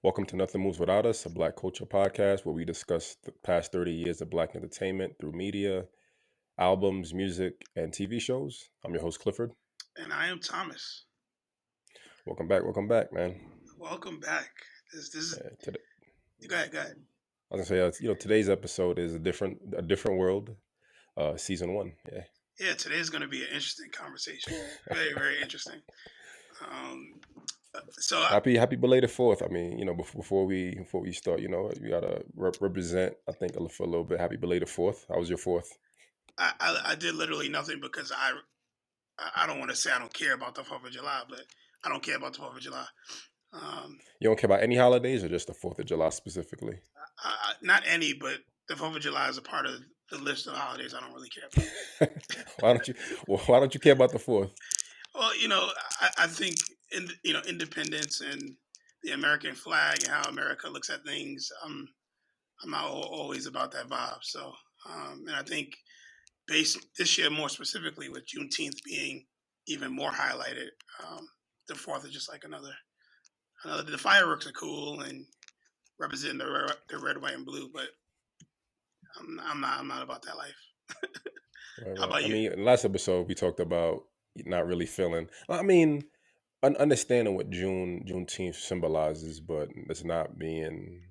Welcome to Nothing Moves Without Us, a Black culture podcast where we discuss the past 30 years of Black entertainment through media, albums, music, and TV shows. I'm your host, Clifford. And I am Thomas. Welcome back, man. Welcome back. This is Today, go ahead, go ahead. I was gonna say, today's episode is a different world, season one. Yeah. Yeah, today's going to be an interesting conversation. Very, very interesting. Um, so I, Happy belated Fourth. I mean, before we start, we gotta represent. I think for a little bit. Happy belated Fourth. How was your Fourth? I did literally nothing because I don't want to say I don't care about the 4th of July, but I don't care about the 4th of July. You don't care about any holidays, or just the 4th of July specifically? Not any, but the 4th of July is a part of the list of holidays I don't really care about. Why don't you care about the Fourth? Well, I think independence and the American flag and how America looks at things. I'm not always about that vibe. So, and I think based this year more specifically with Juneteenth being even more highlighted, the 4th is just like another. The fireworks are cool and represent the red, white, and blue, but I'm not about that life. Right, How right. about I you? mean, in the last episode we talked about not really feeling. I mean, understanding what Juneteenth symbolizes, but it's not being,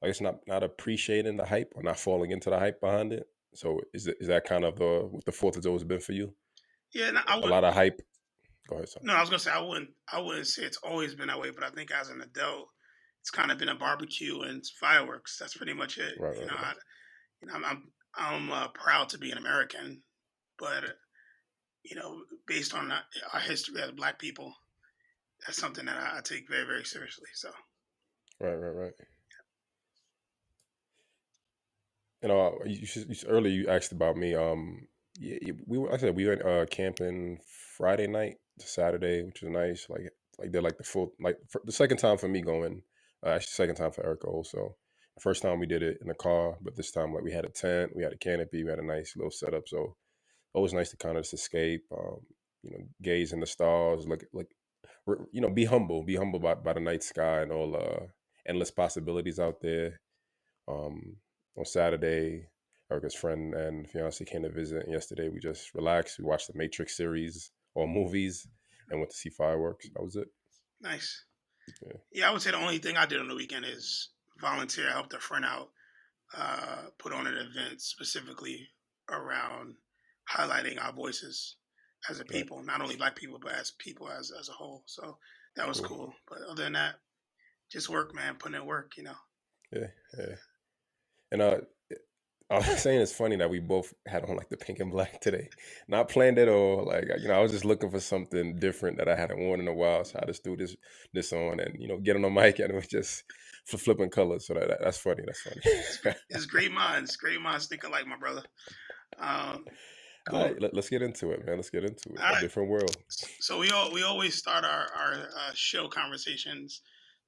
like it's not appreciating the hype or not falling into the hype behind it. So is that kind of what the Fourth has always been for you? Yeah, no, I A would. lot of hype. Go ahead, son. No, I was gonna say I wouldn't say it's always been that way, but I think as an adult, it's kind of been a barbecue and fireworks. That's pretty much it. Right, right, right. I'm proud to be an American, but based on our history as Black people, that's something that I take very, very seriously. So Right. Earlier you asked about me. Yeah, like I said, we went camping Friday night to Saturday, which was nice. Like they're like the full the second time for me going. Actually, second time for Erica also. The first time we did it in the car, but this time like we had a tent, we had a canopy, we had a nice little setup. So always nice to kind of just escape. Gaze in the stars, be humble by the night sky and all endless possibilities out there. On Saturday, Erica's friend and fiance came to visit. And yesterday, we just relaxed. We watched the Matrix series or movies and went to see fireworks. That was it. nice. Yeah. Yeah, I would say the only thing I did on the weekend is volunteer, helped a friend out, put on an event specifically around highlighting our voices as a Right. people, not only Black people, but as people as a whole. So that was Cool. cool. But other than that, just work, man, putting in work. Yeah. And I was saying it's funny that we both had on like the pink and black today. Not planned at all. Like I was just looking for something different that I hadn't worn in a while. So I just threw this on and get on the mic and it was just flipping colors. So that's funny. That's funny. It's great minds think alike, my brother. All Cool. right, let's get into it, man. Let's get into it. All A right. different world. So we always start our show conversations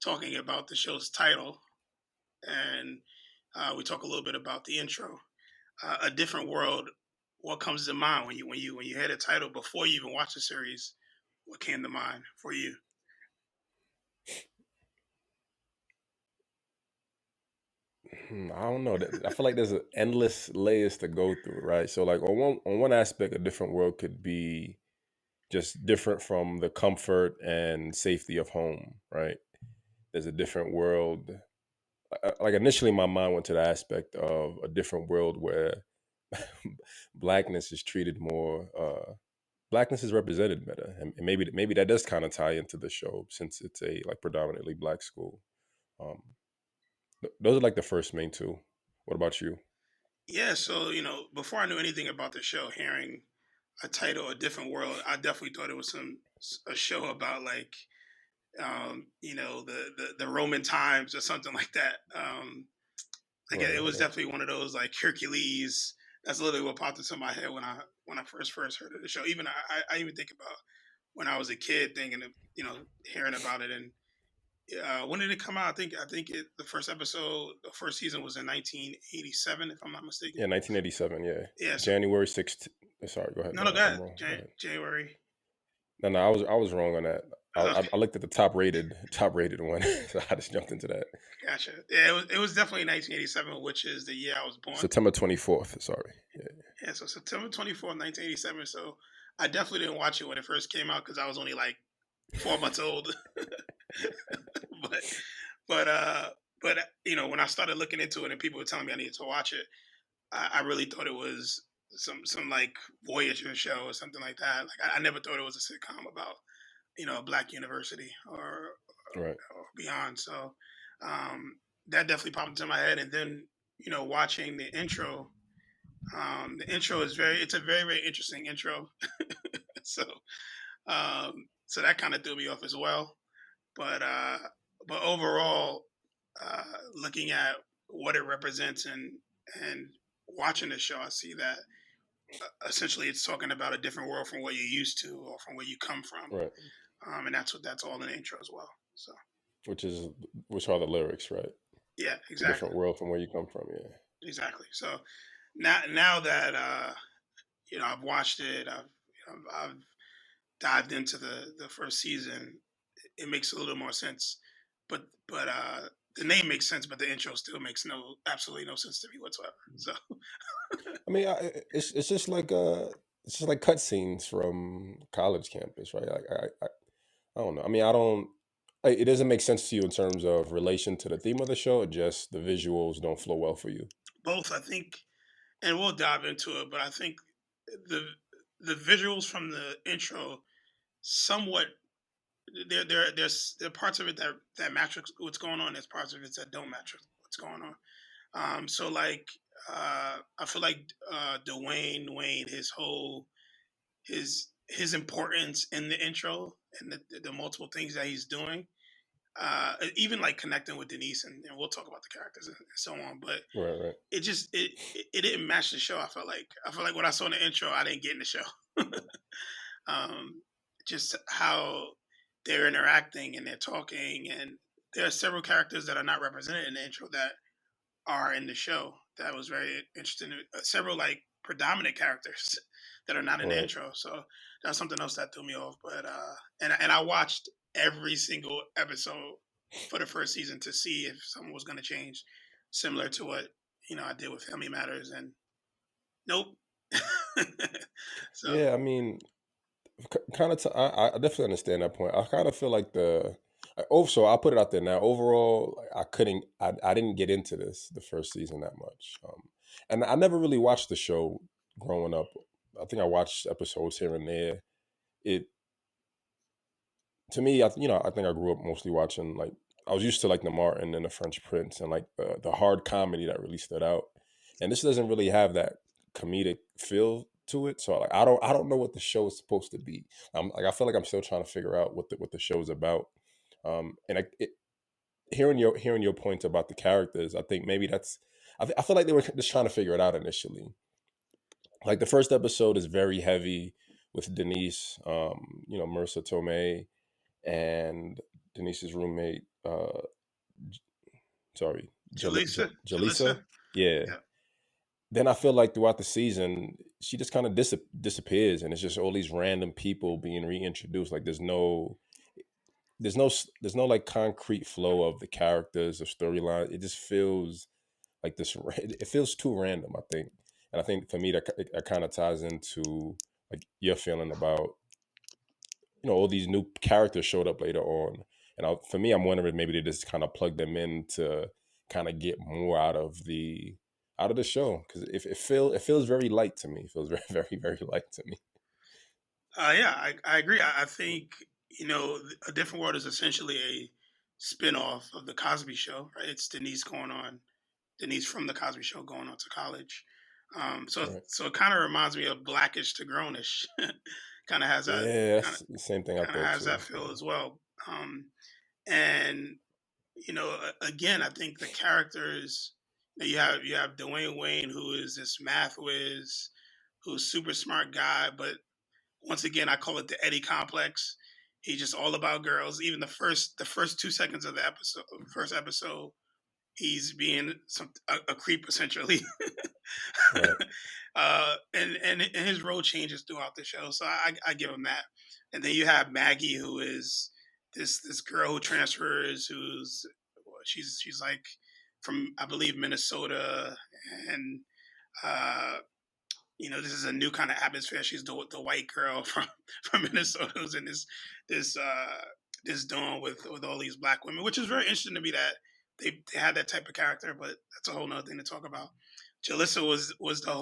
talking about the show's title, and we talk a little bit about the intro. A different world. What comes to mind when you hear the title before you even watch the series? What came to mind for you? I don't know. I feel like there's endless layers to go through, right? So, like on one aspect, a different world could be just different from the comfort and safety of home, right? There's a different world. Like initially, my mind went to the aspect of a different world where blackness is treated more. Blackness is represented better, and maybe that does kind of tie into the show since it's a like predominantly black school. Um, those are like the first main two. What about you? Yeah. So before I knew anything about the show, hearing a title, "A Different World," I definitely thought it was a show about like the Roman times or something like that. Like it was Right. definitely one of those like Hercules. That's literally what popped into my head when I first heard of the show. Even I even think about when I was a kid, thinking of hearing about it. And when did it come out? The the first season was in 1987, if I'm not mistaken. Yeah, 1987. Yeah, Yeah. So January 16th. Sorry, go ahead. no, go If I'm ahead. wrong. Go ahead. January. No, I was wrong on that. I looked at the top rated one, so I just jumped into that. Gotcha. Yeah, it was definitely 1987, which is the year I was born. September 24th. Sorry. Yeah. Yeah, so September 24th, 1987. So I definitely didn't watch it when it first came out because I was only like 4 months old. but but when I started looking into it and people were telling me I needed to watch it, I really thought it was some like Voyager show or something like that. Like I never thought it was a sitcom about a black university Right. or beyond. So um, that definitely popped into my head. And then watching the intro. The intro is it's a very, very interesting intro. so, so that kind of threw me off as well. But, uh, but overall, looking at what it represents and watching the show, I see that essentially it's talking about a different world from what you're used to or from where you come from. Right. And that's all in the intro as well. So, Which is which are the lyrics, right? yeah, A exactly, different world from where you come from. Yeah. exactly. So now that I've watched it, I've dived into the first season, it makes a little more sense. But the name makes sense, but the intro still makes absolutely no sense to me whatsoever. So I mean, it's just like it's just like cutscenes from college campus, right? I don't know. I mean, I don't. It doesn't make sense to you in terms of relation to the theme of the show. Or just the visuals don't flow well for you. both, I think, and we'll dive into it. But I think the the visuals from the intro somewhat there are parts of it that match what's going on. There's parts of it that don't match what's going on. So like I feel like Dwayne Wayne, his importance in the intro and the multiple things that he's doing, even like connecting with Denise, and we'll talk about the characters and so on. But Right. Right. it didn't match the show. I felt like what I saw in the intro, I didn't get in the show. um, just how they're interacting and they're talking, and there are several characters that are not represented in the intro that are in the show. That was very interesting. Several like predominant characters that are not in the Right. intro. So that's something else that threw me off. But and I watched every single episode for the first season to see if something was going to change, similar to what I did with Family Matters, and nope. so Yeah. I mean, kind of. I definitely understand that point. I kind of feel like also, I'll put it out there now. Overall, like, I couldn't. I didn't get into the first season that much. And I never really watched the show growing up. I think I watched episodes here and there. It To me, I think I grew up mostly watching, like, I was used to like the Martin and the French Prince and like the hard comedy that really stood out. And this doesn't really have that comedic feel to it. So like I don't know what the show is supposed to be. I feel like I'm still trying to figure out what the show's about. And hearing your point about the characters, I think maybe I feel like they were just trying to figure it out initially. Like the first episode is very heavy with Denise, Marissa Tomei and Denise's roommate, sorry, Jalissa, Jalissa. Yeah. yeah. Then I feel like throughout the season, she just kind of disappears, and it's just all these random people being reintroduced. Like there's no like concrete flow of the characters or storyline. It just feels like this. It feels too random, I think, and I think for me that kind of ties into like your feeling about all these new characters showed up later on, and for me, I'm wondering if maybe they just kind of plugged them in to kind of get more out of the show, because it feels very light to me. It feels very very very light to me. Yeah, I agree. I think A Different World is essentially a spin-off of the Cosby Show, right? It's Denise from the Cosby Show going on to college. So Right. so it kind of reminds me of Blackish to Grownish. kind of has that Yeah, kind that's of the same thing I kind of thought has too. that feel as well. And again, I think the characters you have Dwayne Wayne, who is this math whiz, who's super smart guy, but once again, I call it the Eddie complex. He's just all about girls. Even the first 2 seconds of the first episode, he's being a creep essentially. Right. And his role changes throughout the show, so I give him that. And then you have Maggie, who is this girl who transfers, who's she's like from, I believe, Minnesota, and uh, this is a new kind of atmosphere. She's the white girl from Minnesota who's in this this dorm with all these black women, which is very interesting to me that they had that type of character. But that's a whole nother thing to talk about. Jalissa was the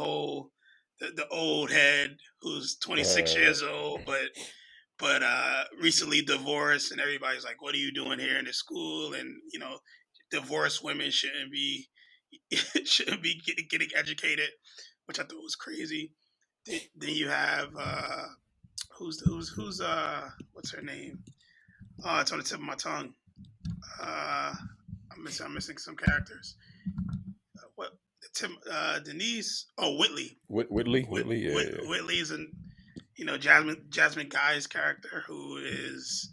old head who's Right, 26 right, right. years old, but recently divorced, and everybody's like, "What are you doing here in this school?" And divorced women shouldn't be getting educated, which I thought was crazy. Then you have who's what's her name? Oh, it's on the tip of my tongue. Uh, I'm missing some characters. What Tim Denise? Oh, Whitley. Whitley, yeah, Whitley's and Jasmine Guy's character, who is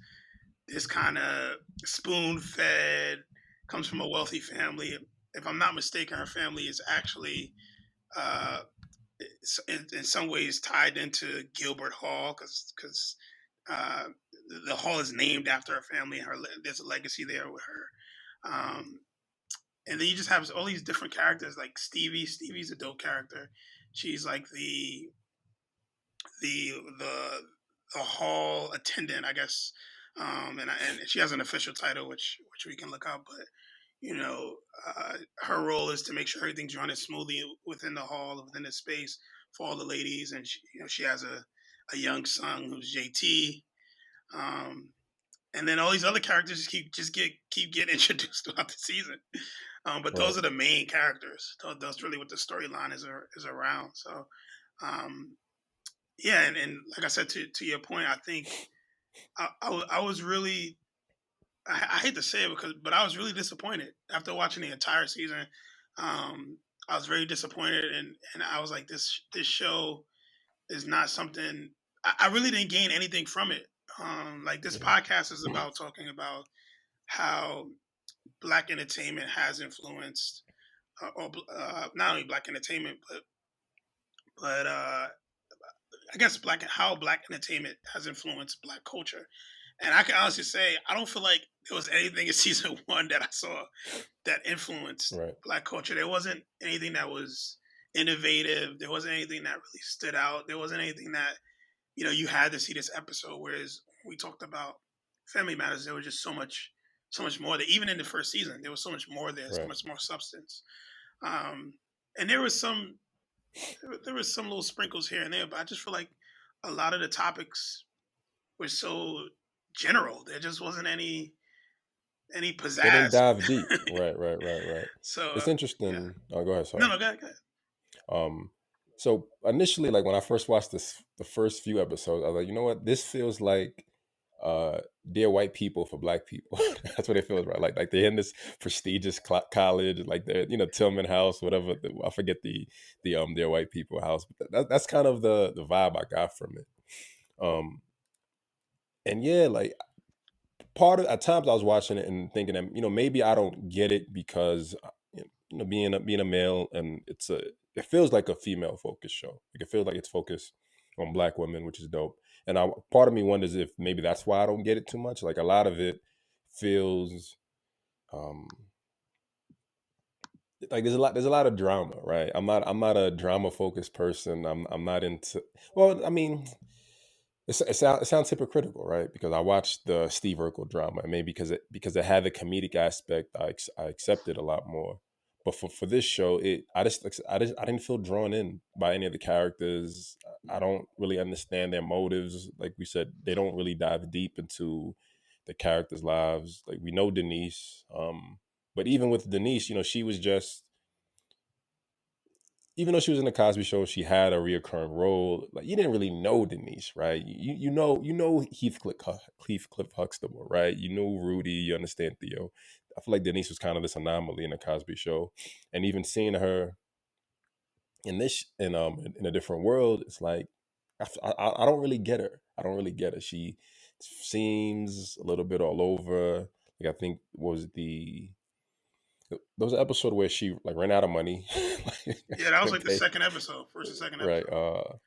this kind of spoon fed, comes from a wealthy family. If I'm not mistaken, her family is actually uh, in some ways tied into Gilbert Hall because uh, the hall is named after her family. There's a legacy there with her. And then you just have all these different characters like Stevie. Stevie's a dope character. She's like the the the hall attendant, I guess. And she has an official title, which we can look up. But her role is to make sure everything's running smoothly within the hall, within the space for all the ladies. And she has a young son who's JT. Um, and then all these other characters keep getting introduced throughout the season. But right. those are the main characters. That's really what the storyline is around. So, um, yeah, and like I said, to your point, I think I was really, I hate to say it but I was really disappointed after watching the entire season. I was very disappointed, and I was like, this show is not something. I really didn't gain anything from it. Like this Yeah. podcast is about talking about how black entertainment has influenced, or not only black entertainment, but I guess how black entertainment has influenced black culture. And I can honestly say I don't feel like there was anything in season one that I saw that influenced Right, black culture. There wasn't anything that was innovative. There wasn't anything that really stood out. There wasn't anything that you had to see this episode. Whereas we talked about Family Matters, there was just so much more. That even in the first season, there was so much more there, so right. much more substance. Um, and there was some little sprinkles here and there, but I just feel like a lot of the topics were so general. There just wasn't any They didn't pizzazz. dive deep. Right, right, right, right. So It's yeah, interesting. Oh, go ahead. no, Sorry. no, go ahead. Um, so initially, like when I first watched the first few episodes, I was like, you know what, this feels like Dear White People for Black people. That's what it feels right. Like they're in this prestigious college, like they're Tillman House, whatever. I forget the Dear White People house, but that's kind of the vibe I got from it. Um, and yeah, like part of at times I was watching it and thinking that maybe I don't get it because being a male, and it feels like a female focused show. Like it feels like it's focused on black women, which is dope. And part of me wonders if maybe that's why I don't get it too much. Like a lot of it feels um like there's a lot of drama, right? I'm not a drama focused person. I'm not into, well, I mean, it sounds hypocritical, right? Because I watched the Steve Urkel drama, and maybe because it had the comedic aspect, I accepted a lot more. But for this show, I didn't feel drawn in by any of the characters. I don't really understand their motives. Like we said, they don't really dive deep into the characters' lives. Like we know Denise, but even with Denise, she was just, even though she was in the Cosby Show, she had a reoccurring role. Like you didn't really know Denise, right? You know Heathcliff Huxtable, right? You know Rudy. You understand Theo. I feel like Denise was kind of this anomaly in the Cosby Show, and even seeing her in a different world, it's like I don't really get her. I don't really get her. She seems a little bit all over. Like I think was the there was an episode where she like ran out of money, like Yeah, she that was couldn't like the pay. second episode, first and second Right. episode,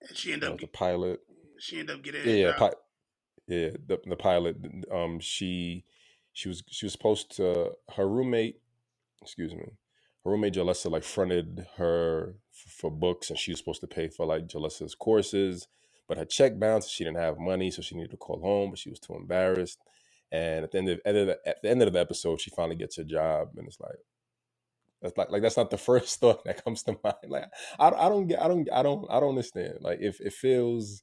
and she ended That up was the pilot. she ended up getting Yeah, a yeah, job. Yeah, the pilot. She was supposed to her roommate. Excuse me. Her roommate Jalessa like fronted her for books, and she was supposed to pay for like Jalessa's courses, but her check bounced. She didn't have money, so she needed to call home, but she was too embarrassed. And at the end of the episode, she finally gets a job, and it's like that's not the first thought that comes to mind. Like I don't get I don't understand. Like if it feels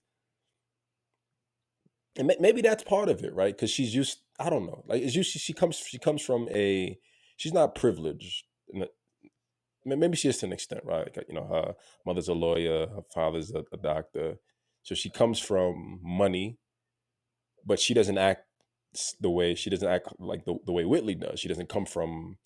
and maybe that's part of it, right? Because she's used. I don't know. Like it's used. She comes from a. She's not privileged. Maybe she is to an extent, right? Like, her mother's a lawyer, her father's a doctor, so she comes from money, but she doesn't act like the way Whitley does. She doesn't come from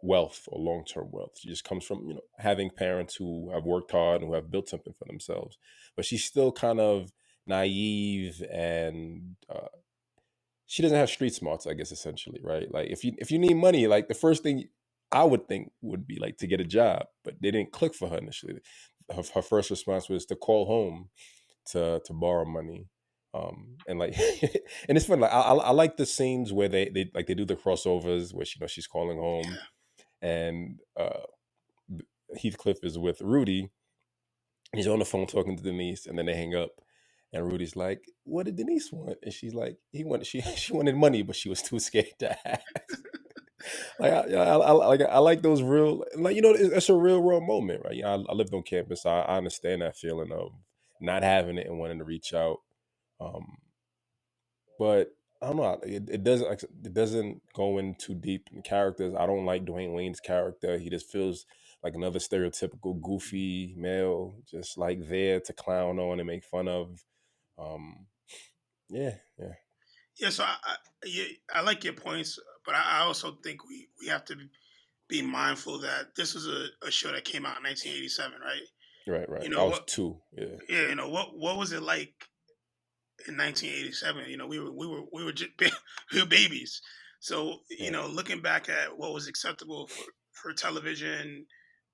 wealth or long term wealth. She just comes from having parents who have worked hard and who have built something for themselves. But she's still kind of naive and she doesn't have street smarts, I guess, essentially, right? Like if you need money, like the first thing I would think would be like to get a job, but they didn't click for her initially. Her first response was to call home to borrow money. And like and it's fun. Like I like the scenes where they do the crossovers where she's calling home Yeah. and Heathcliff is with Rudy. He's on the phone talking to Denise, and then they hang up. And Rudy's like, "What did Denise want?" And she's like, she wanted money, but she was too scared to ask." Like I like those real like it's a real world moment, right? I lived on campus. So I understand that feeling of not having it and wanting to reach out. Um, but I don't know. It doesn't go in too deep in characters. I don't like Dwayne Wayne's character. He just feels like another stereotypical goofy male, just like there to clown on and make fun of. Um, yeah, yeah, Yeah. So yeah, I like your points, but I also think we have to be mindful that this was a show that came out in 1987, right? right, You right. I know was what? two. Yeah, Yeah. What was it like in 1987? We were just, we were babies. So right, looking back at what was acceptable for television,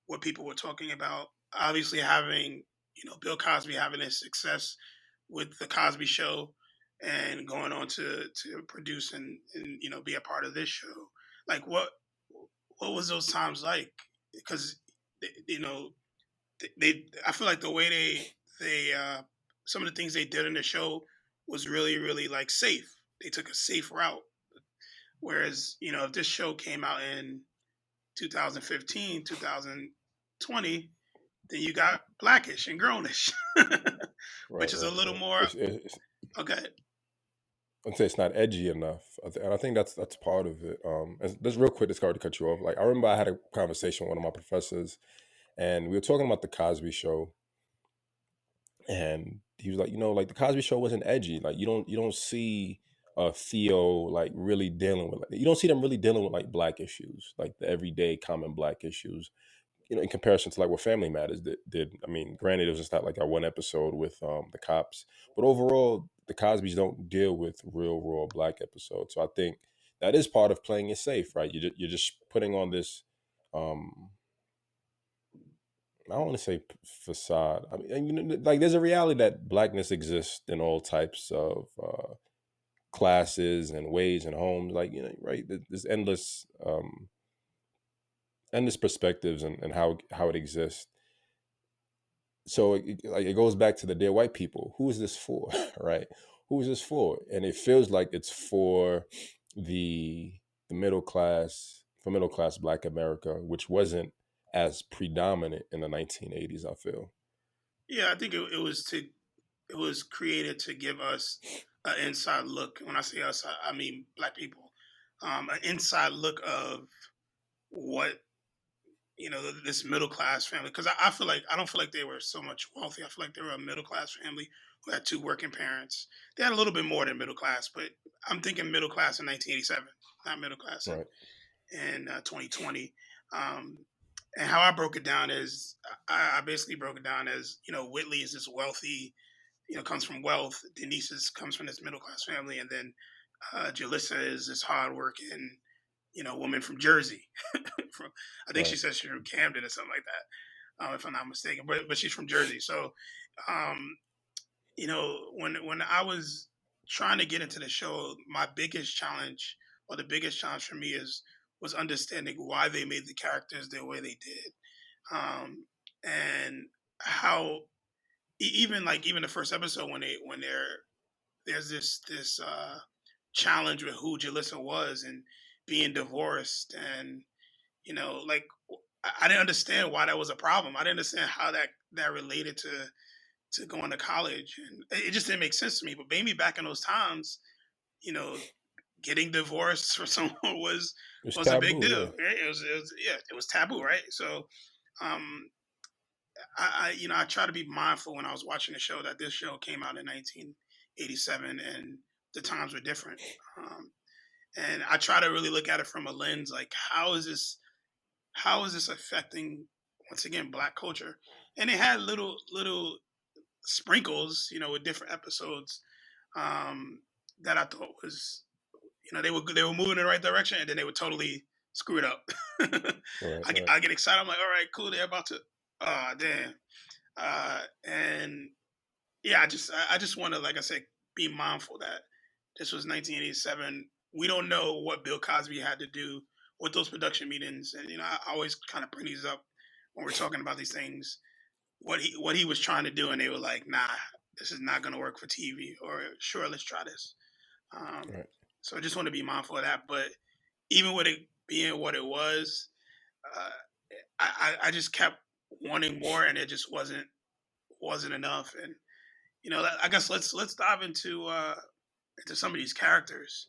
what people were talking about, obviously having Bill Cosby having his success with the Cosby Show and going on to produce and be a part of this show. Like what was those times like? Because you know they I feel like the way they some of the things they did in the show was really really like safe. They took a safe route. Whereas if this show came out in 2015, 2020, then you got Blackish and Grownish, right, which is a right, little right. more okay. I'd say it's not edgy enough, and I think that's part of it. And just real quick, sorry to cut you off. Like I remember I had a conversation with one of my professors, and we were talking about the Cosby Show, and he was like, like the Cosby Show wasn't edgy. Like you don't see Theo like really dealing with you don't see them really dealing with like black issues, like the everyday common black issues. In comparison to like what Family Matters did. I mean, granted, it was just not like a one episode with the cops, but overall, the Cosbys don't deal with real raw black episodes. So I think that is part of playing it safe, right? You're just putting on this. Um, I don't want to say facade. I mean, and, like there's a reality that blackness exists in all types of classes and ways and homes. Like right? There's endless perspectives and how it exists. So like it goes back to the dear white people. Who is this for, right? Who is this for? And it feels like it's for the middle class, for middle class Black America, which wasn't as predominant in the 1980s. I feel. Yeah, I think it was created to give us an inside look. When I say us, I mean black people, an inside look of what this middle class family. Because I feel like I don't feel like they were so much wealthy. I feel like they were a middle class family who had two working parents. They had a little bit more than middle class, but I'm thinking middle class in 1987, not middle class Right, in 2020. Um, and how I broke it down is I basically broke it down as Whitley is this wealthy, comes from wealth. Denise comes from this middle class family, and then Jalissa is this hardworking, woman from Jersey. from I think she right, said she's from Camden or something like that, if I'm not mistaken. But she's from Jersey. So, when I was trying to get into the show, my biggest challenge, or the biggest challenge for me, was understanding why they made the characters the way they did, and how even the first episode when there's this challenge with who Jalissa was and being divorced, and like I didn't understand why that was a problem. I didn't understand how that related to going to college, and it just didn't make sense to me. But maybe back in those times, you know, getting divorced for someone It's was a big taboo, deal. yeah. Right? It was taboo, right? So um, I try to be mindful when I was watching the show that this show came out in 1987, and the times were different. Um, and I try to really look at it from a lens like how is this affecting, once again, Black culture? And it had little sprinkles, with different episodes, um, that I thought was, they were moving in the right direction, and then they would totally screw it up. Right, right. I get excited. I'm like, all right, cool. They're about to. Oh damn. And yeah, I just want to, like I said, be mindful that this was 1987. We don't know what Bill Cosby had to do with those production meetings, and I always kind of bring these up when we're talking about these things. What he was trying to do, and they were like, "Nah, this is not going to work for TV," or "Sure, let's try this." Um, Right. so I just want to be mindful of that. But even with it being what it was, uh, I just kept wanting more, and it just wasn't enough. And I guess let's dive into some of these characters.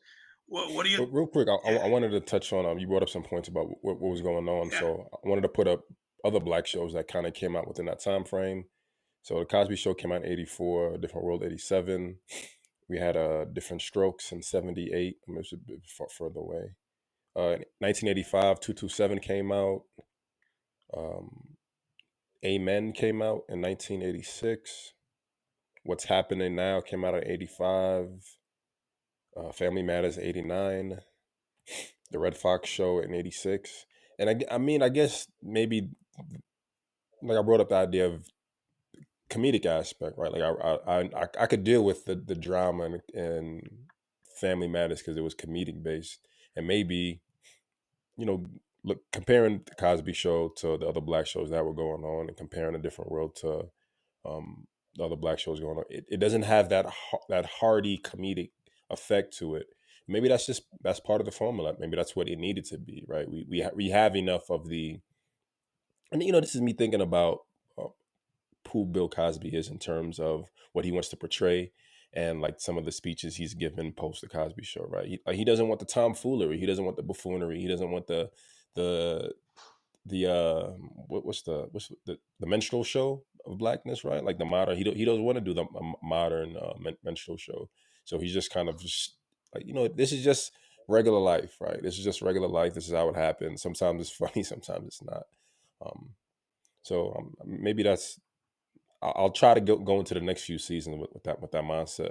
What do you? But real quick, Yeah, I wanted to touch on. You brought up some points about what was going on, yeah, so I wanted to put up other Black shows that kind of came out within that time frame. So the Cosby Show came out in '84, Different World '87. We had Different Strokes in '78. I mean, it's a bit further away. 1985, 227 came out. Um, Amen came out in 1986. What's Happening Now came out in '85. Family Matters '89. The Red Fox Show in '86. And I mean, I guess maybe like I brought up the idea of comedic aspect, right? Like I could deal with the drama and Family Matters because it was comedic based, and maybe you know look comparing the Cosby Show to the other Black shows that were going on, and comparing A Different World to the other Black shows going on, it doesn't have that hearty comedic effect to it. Maybe that's part of the formula. Maybe that's what it needed to be, right? We have enough of the, and this is me thinking about uh, who Bill Cosby is in terms of what he wants to portray, and like some of the speeches he's given post the Cosby Show, right? He doesn't want the tomfoolery, he doesn't want the buffoonery, he doesn't want the what's the minstrel show of Blackness, right? Like the modern, he doesn't want to do the modern minstrel show. So he's just kind of just like, this is just regular life, right? This is just regular life. This is how it happens. Sometimes it's funny, sometimes it's not. um so maybe I'll try to go into the next few seasons with that mindset,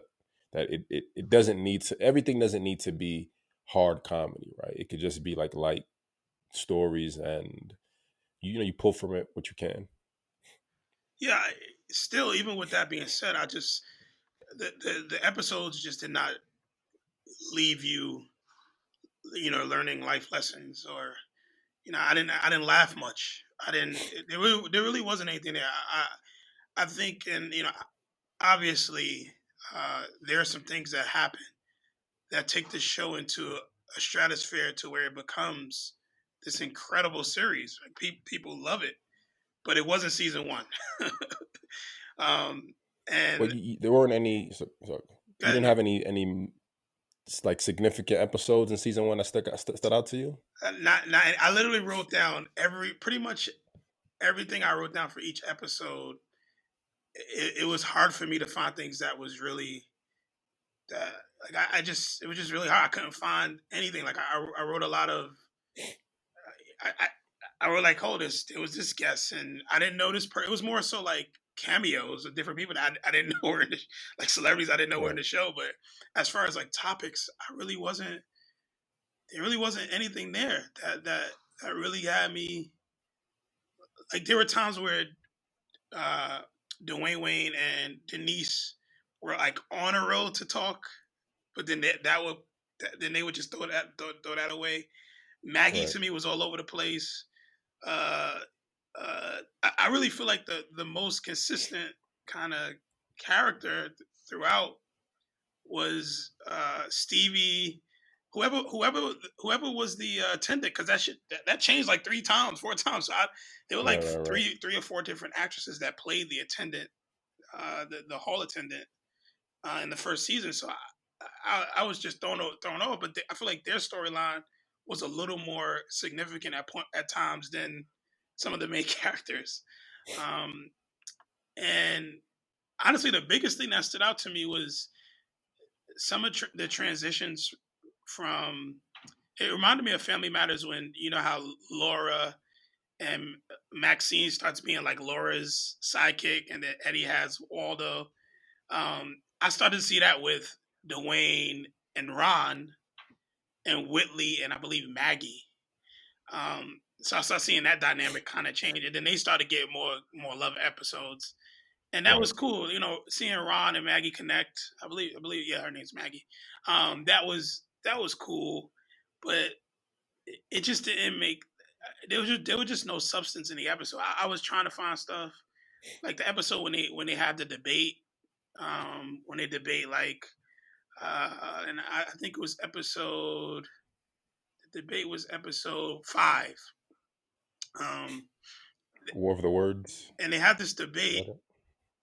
that it doesn't need to, everything doesn't need to be hard comedy, right? It could just be like light stories, and you pull from it what you can. yeah. Still, even with that being said, I just the episodes just did not leave you, learning life lessons, or I didn't laugh much. I didn't. There really wasn't anything there. I think, and obviously, there are some things that happen that take the show into a stratosphere to where it becomes this incredible series. Like, people love it, but it wasn't season one. um, Well, and there weren't any. So you didn't no, have any like significant episodes in season one that stood out to you. not. I literally wrote down pretty much everything I wrote down for each episode. It was hard for me to find things that was really that, like, I just it was just really hard. I couldn't find anything. Like, I wrote a lot of I, I I wrote like, oh, it was this guest, and I didn't know this. It was more so like cameos of different people that I didn't know were in the, like celebrities I didn't know were in Right. the show. But as far as like topics, I really wasn't. There really wasn't anything there that really had me. Like, there were times where uh, Dwayne Wayne and Denise were like on a roll to talk. but then then they would just throw that away. Maggie Right. to me was all over the place. Uh, I really feel like the most consistent kind of character throughout was Stevie, whoever was the attendant, because that changed like 3 times, 4 times. So there were Right. like Right. Right. three or four different actresses that played the attendant, the hall attendant in the first season. So I was just thrown off, but I feel like their storyline was a little more significant at times than some of the main characters. Um, and honestly, the biggest thing that stood out to me was some of the transitions from. It reminded me of Family Matters when you know how Laura and Maxine starts being like Laura's sidekick, and then Eddie has Waldo. I started to see that with Dwayne and Ron and Whitley and I believe Maggie. So I started seeing that dynamic kind of change, and then they started getting more love episodes, and that Right. was cool. You know, seeing Ron and Maggie connect. I believe, yeah, her name's Maggie. That was cool, but it just didn't make. There was just no substance in the episode. I was trying to find stuff like the episode when they had the debate, when they debate like, and I think it was episode. The debate was episode 5. Um, War of the Words. and they had this Is that debate. it?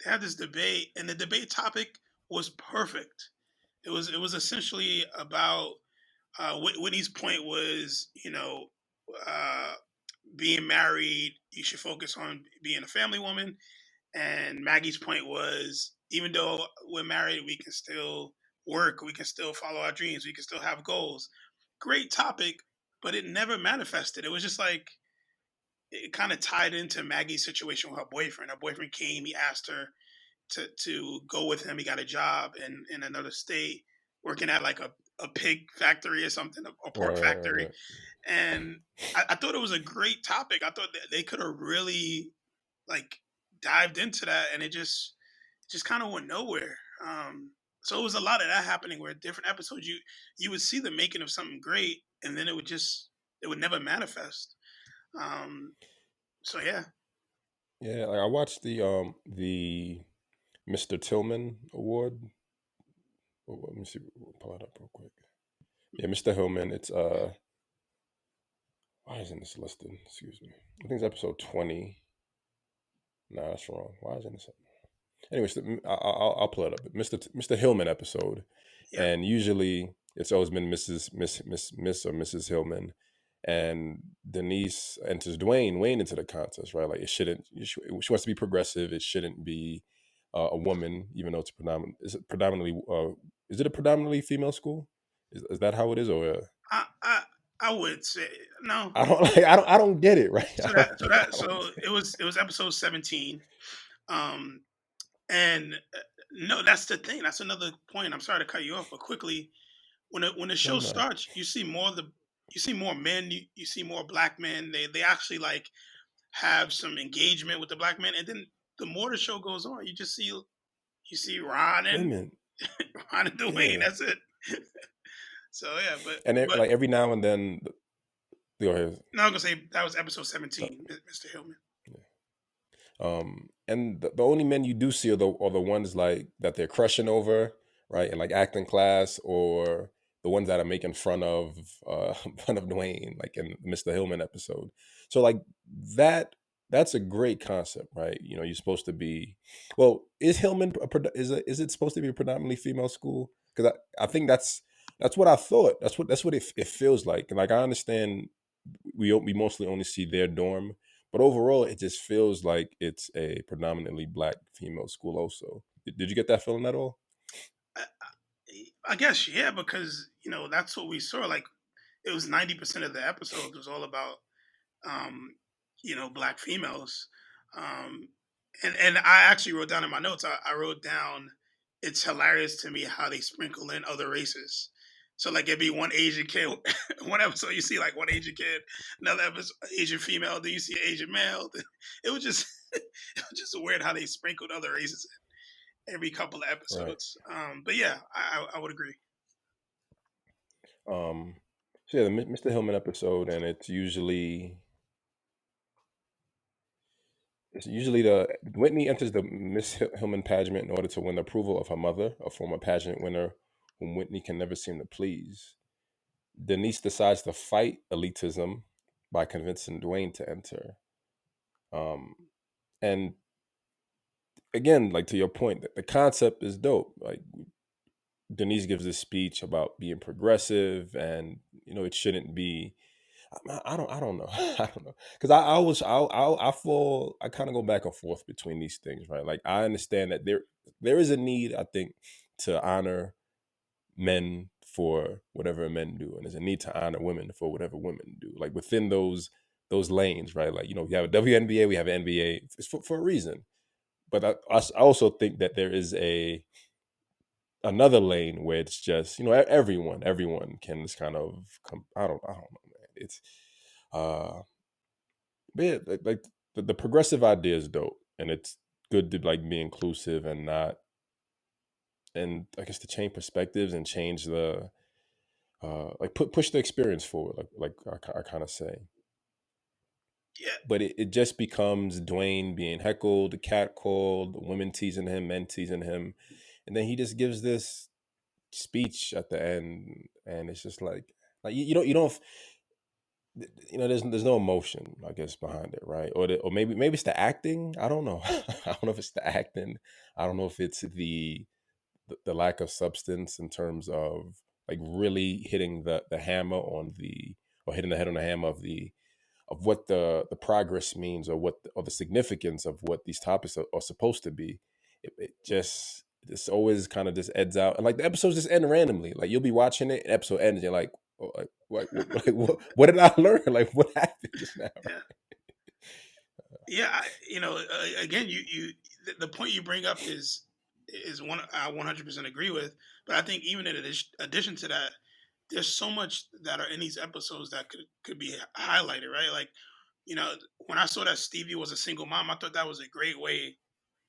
They had this debate, and the debate topic was perfect. It was essentially about Whitney's point was, uh, being married, you should focus on being a family woman. And Maggie's point was, even though we're married, we can still work, we can still follow our dreams, we can still have goals. Great topic, but it never manifested. It was just like it kind of tied into Maggie's situation with her boyfriend. Her boyfriend came, he asked her to go with him. He got a job in another state, working at like a pig factory or something, a Right. pork Right. Right. factory. Right. And I thought it was a great topic. I thought that they could have really like dived into that, and it just kind of went nowhere. So it was a lot of that happening where different episodes you would see the making of something great, and then it would never manifest. Um, so yeah, Yeah. Like I watched the Mr. Tillman Award. Let me see. We'll pull it up real quick. Yeah, Mr. Hillman. It's why isn't this listed? Excuse me. I think it's episode 20. Nah, that's wrong. Why isn't this? Anyways, I'll pull it up. Mr. Hillman episode, yeah. and usually it's always been Miss or Mrs. Hillman, and Denise enters Wayne into the contest, right? Like it shouldn't. She wants to be progressive. It shouldn't be a woman, even though it's predominant. Is it a predominantly female school? Is that how it is, or I I I would say no. I don't like I don't get it, right? So it was episode 17. Um, and no, that's the thing. That's another point. I'm sorry to cut you off, but quickly, when the No, show no. starts, you see more men, you see more black men. They actually like have some engagement with the black men, and then the more the show goes on, you see Ron Wait a and minute. Ron and Dwayne. Yeah, That's it. So yeah, and but like every now and then, go ahead. no, I'm gonna say that was episode So, 17, Mr. Hillman. and the only men you do see are the ones like that they're crushing over, right? And like acting class, or the ones that are making fun of fun of Dwayne, like in the Mr. Hillman episode. So like that that's a great concept, right? You know, you're supposed to be. Well, is Hillman is it supposed to be a predominantly female school? Because I think that's what I thought. That's what it feels like. And like I understand we mostly only see their dorm, but overall it just feels like it's a predominantly black female school. Also, did you get that feeling at all? I, I guess yeah, because that's what we saw. Like it was 90% of the episode was all about um, black females. Um, and I actually wrote down in my notes. I wrote down it's hilarious to me how they sprinkle in other races. So like it'd be one Asian kid, one episode you see like one Asian kid, another episode Asian female, then you see an Asian male. It was just it was just weird how they sprinkled other races in every couple of Right. episodes. But yeah, I would agree. Um, so yeah, the Mr. Hillman episode, and it's usually the Whitney enters the Miss Hillman pageant in order to win the approval of her mother, a former pageant winner whom Whitney can never seem to please. Denise decides to fight elitism by convincing Dwayne to enter. Um, and again, like to your point, the concept is dope. Like Denise gives this speech about being progressive, and it shouldn't be. I don't know. I don't know because I kind of go back and forth between these things, right? Like I understand that there is a need, I think, to honor men for whatever men do, and there's a need to honor women for whatever women do. Like within those lanes, right? Like we have a WNBA, we have an NBA. It's for a reason. But I also think that there is another lane where it's just everyone can just kind of I don't know, man. It's but yeah, like the progressive idea is dope, and it's good to like be inclusive and not, and I guess to change perspectives and change the like push the experience forward, I kind of say. Yeah, But it just becomes Dwayne being heckled, catcalled, women teasing him, men teasing him, and then he just gives this speech at the end, and it's just like you don't there's no emotion, I guess, behind it, right? Or maybe it's the acting. I don't know. I don't know if it's the acting. I don't know if it's the lack of substance in terms of like really hitting the hammer on the or hitting the head on the hammer of what the progress means, or or the significance of what these topics are supposed to be. It just this always kind of just ends out, and like the episodes just end randomly. Like you'll be watching it, episode ends, and you're like, oh, what did I learn? Like what happened just now? yeah, yeah. Again, the point you bring up is one I 100% agree with. But I think even in addition to that, there's so much that are in these episodes that could be highlighted, right? Like, when I saw that Stevie was a single mom, I thought that was a great way.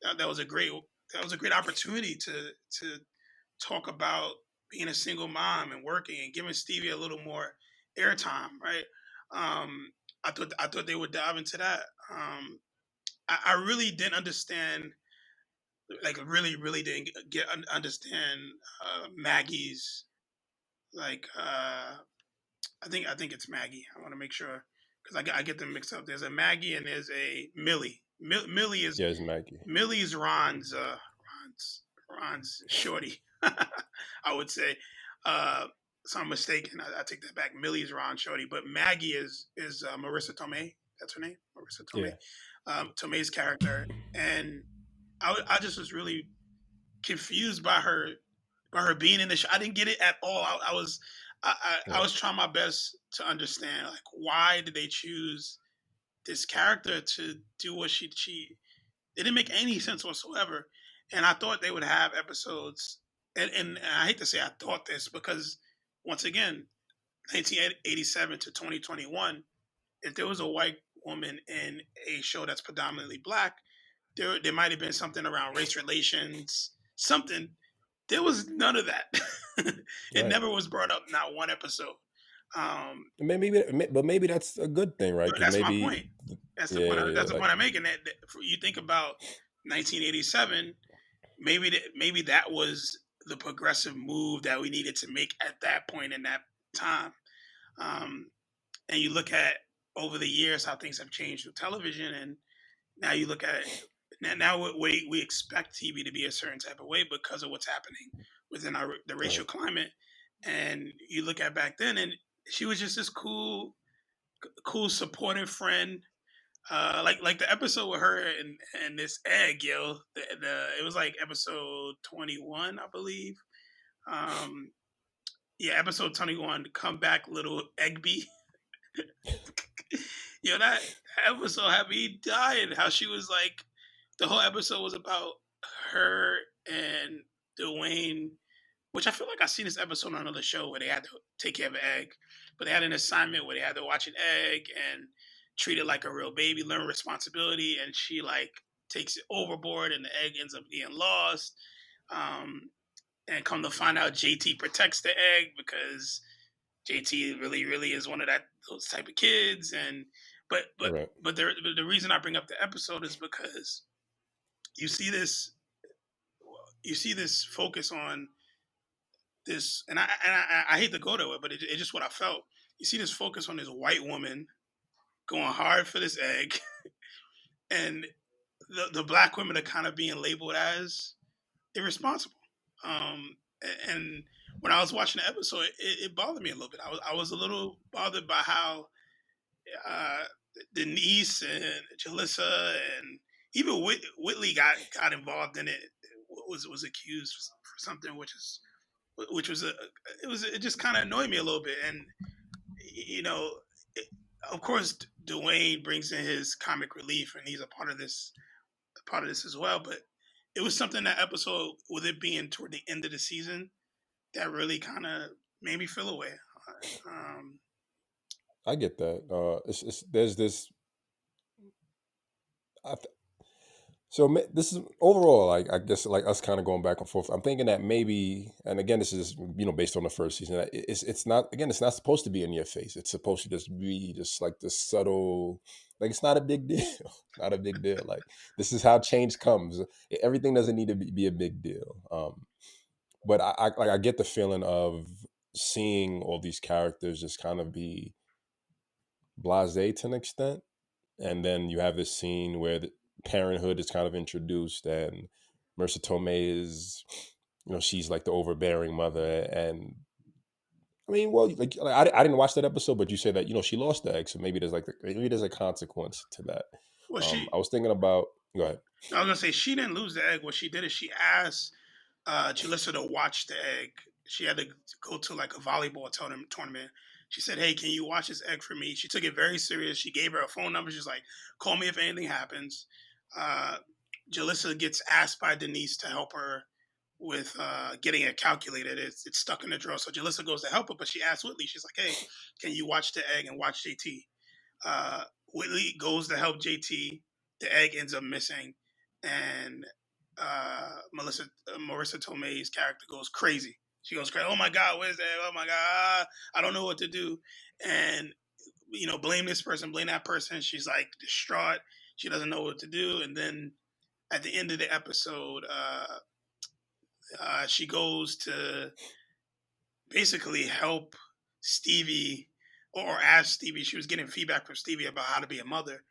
That was a great opportunity to talk about being a single mom and working and giving Stevie a little more airtime, right? Um, I thought they would dive into that. I really didn't understand, like really really didn't understand Maggie's, like I think it's Maggie. I want to make sure because I get them mixed up. There's a Maggie and there's a Millie. Millie is Yeah, it's Maggie. Millie's Ron's shorty. I would say. So I'm mistaken. I take that back. Millie's Ron shorty, but Maggie is Marissa Tomei. That's her name, Marissa Tomei. Yeah, Tomei's character, and I just was really confused by her being in the show. I didn't get it at all. I right, was trying my best to understand, like, why did they choose this character to do what she it didn't make any sense whatsoever. And I thought they would have episodes, and I hate to say I thought this because once again, 1987 to 2021, if there was a white woman in a show that's predominantly black, there might have been something around race relations, something. There was none of that. It right. never was brought up, not one episode. Um, But maybe that's a good thing, right? Because that's my point. maybe, yeah, That's the like point I'm making. You think about 1987, maybe that was the progressive move that we needed to make at that point in that time. Um, and you look at over the years how things have changed with television, and now you look at it. Now we expect TV to be a certain type of way because of what's happening within the racial right, climate. And you look at back then, and she was just this cool, supportive friend. Like the episode with her and this egg, yo. It was like episode 21, I believe. Um, yeah, episode 21. Come back, little Egby. That episode had me dying. How she was like, the whole episode was about her and Dwayne, which I feel like I seen this episode on another show where they had to take care of an egg, but they had an assignment where they had to watch an egg and treat it like a real baby, learn responsibility, and she like takes it overboard, and the egg ends up getting lost. Um, and come to find out, JT protects the egg because JT really is one of those type of kids, and but but Right. but the reason I bring up the episode is because you see this you see this focus on this, and I hate to go to it, but it's just what I felt. You see this focus on this white woman going hard for this egg, and the black women are kind of being labeled as irresponsible. Um, and when I was watching the episode, it bothered me a little bit. I was a little bothered by how uh, Denise and Jalissa and even Whitley got involved in it. Was accused for something, which was it just kind of annoyed me a little bit. And you know, it, of course, Dwayne brings in his comic relief, and he's a part of this as well. But it was something, that episode, with it being toward the end of the season, that really kind of made me feel away. Um, I get that. It's there's this. I, So this is overall, like I guess, like us kind of going back and forth. I'm thinking that maybe, and again, this is based on the first season. That it's not, again, it's not supposed to be in your face. It's supposed to just be just like this subtle, like it's not a big deal, not a big deal. Like this is how change comes. Everything doesn't need to be a big deal. But I get the feeling of seeing all these characters just kind of be blasé to an extent, and then you have this scene where the parenthood is kind of introduced, and Marissa Tomei is, she's like the overbearing mother. And I mean, well, I didn't watch that episode, but you say that she lost the egg, so maybe maybe there's a consequence to that. well, I was thinking about. Go ahead. I was gonna say, she didn't lose the egg. What she did is she asked Jalissa to watch the egg. She had to go to like a volleyball tournament. She said, "Hey, can you watch this egg for me?" She took it very serious. She gave her a phone number. She's like, "Call me if anything happens." Uh, Jalissa gets asked by Denise to help her with getting it calculated. It's stuck in the drawer. So Jalissa goes to help her, but she asks Whitley. She's like, "Hey, can you watch the egg and watch JT?" Uh, Whitley goes to help JT. The egg ends up missing, and Marissa Tomei's character goes crazy. She goes crazy. Oh my God, where's the egg? Oh my God, I don't know what to do. And blame this person, blame that person. She's like distraught. She doesn't know what to do. And then at the end of the episode, she goes to basically help Stevie, or ask Stevie. She was getting feedback from Stevie about how to be a mother,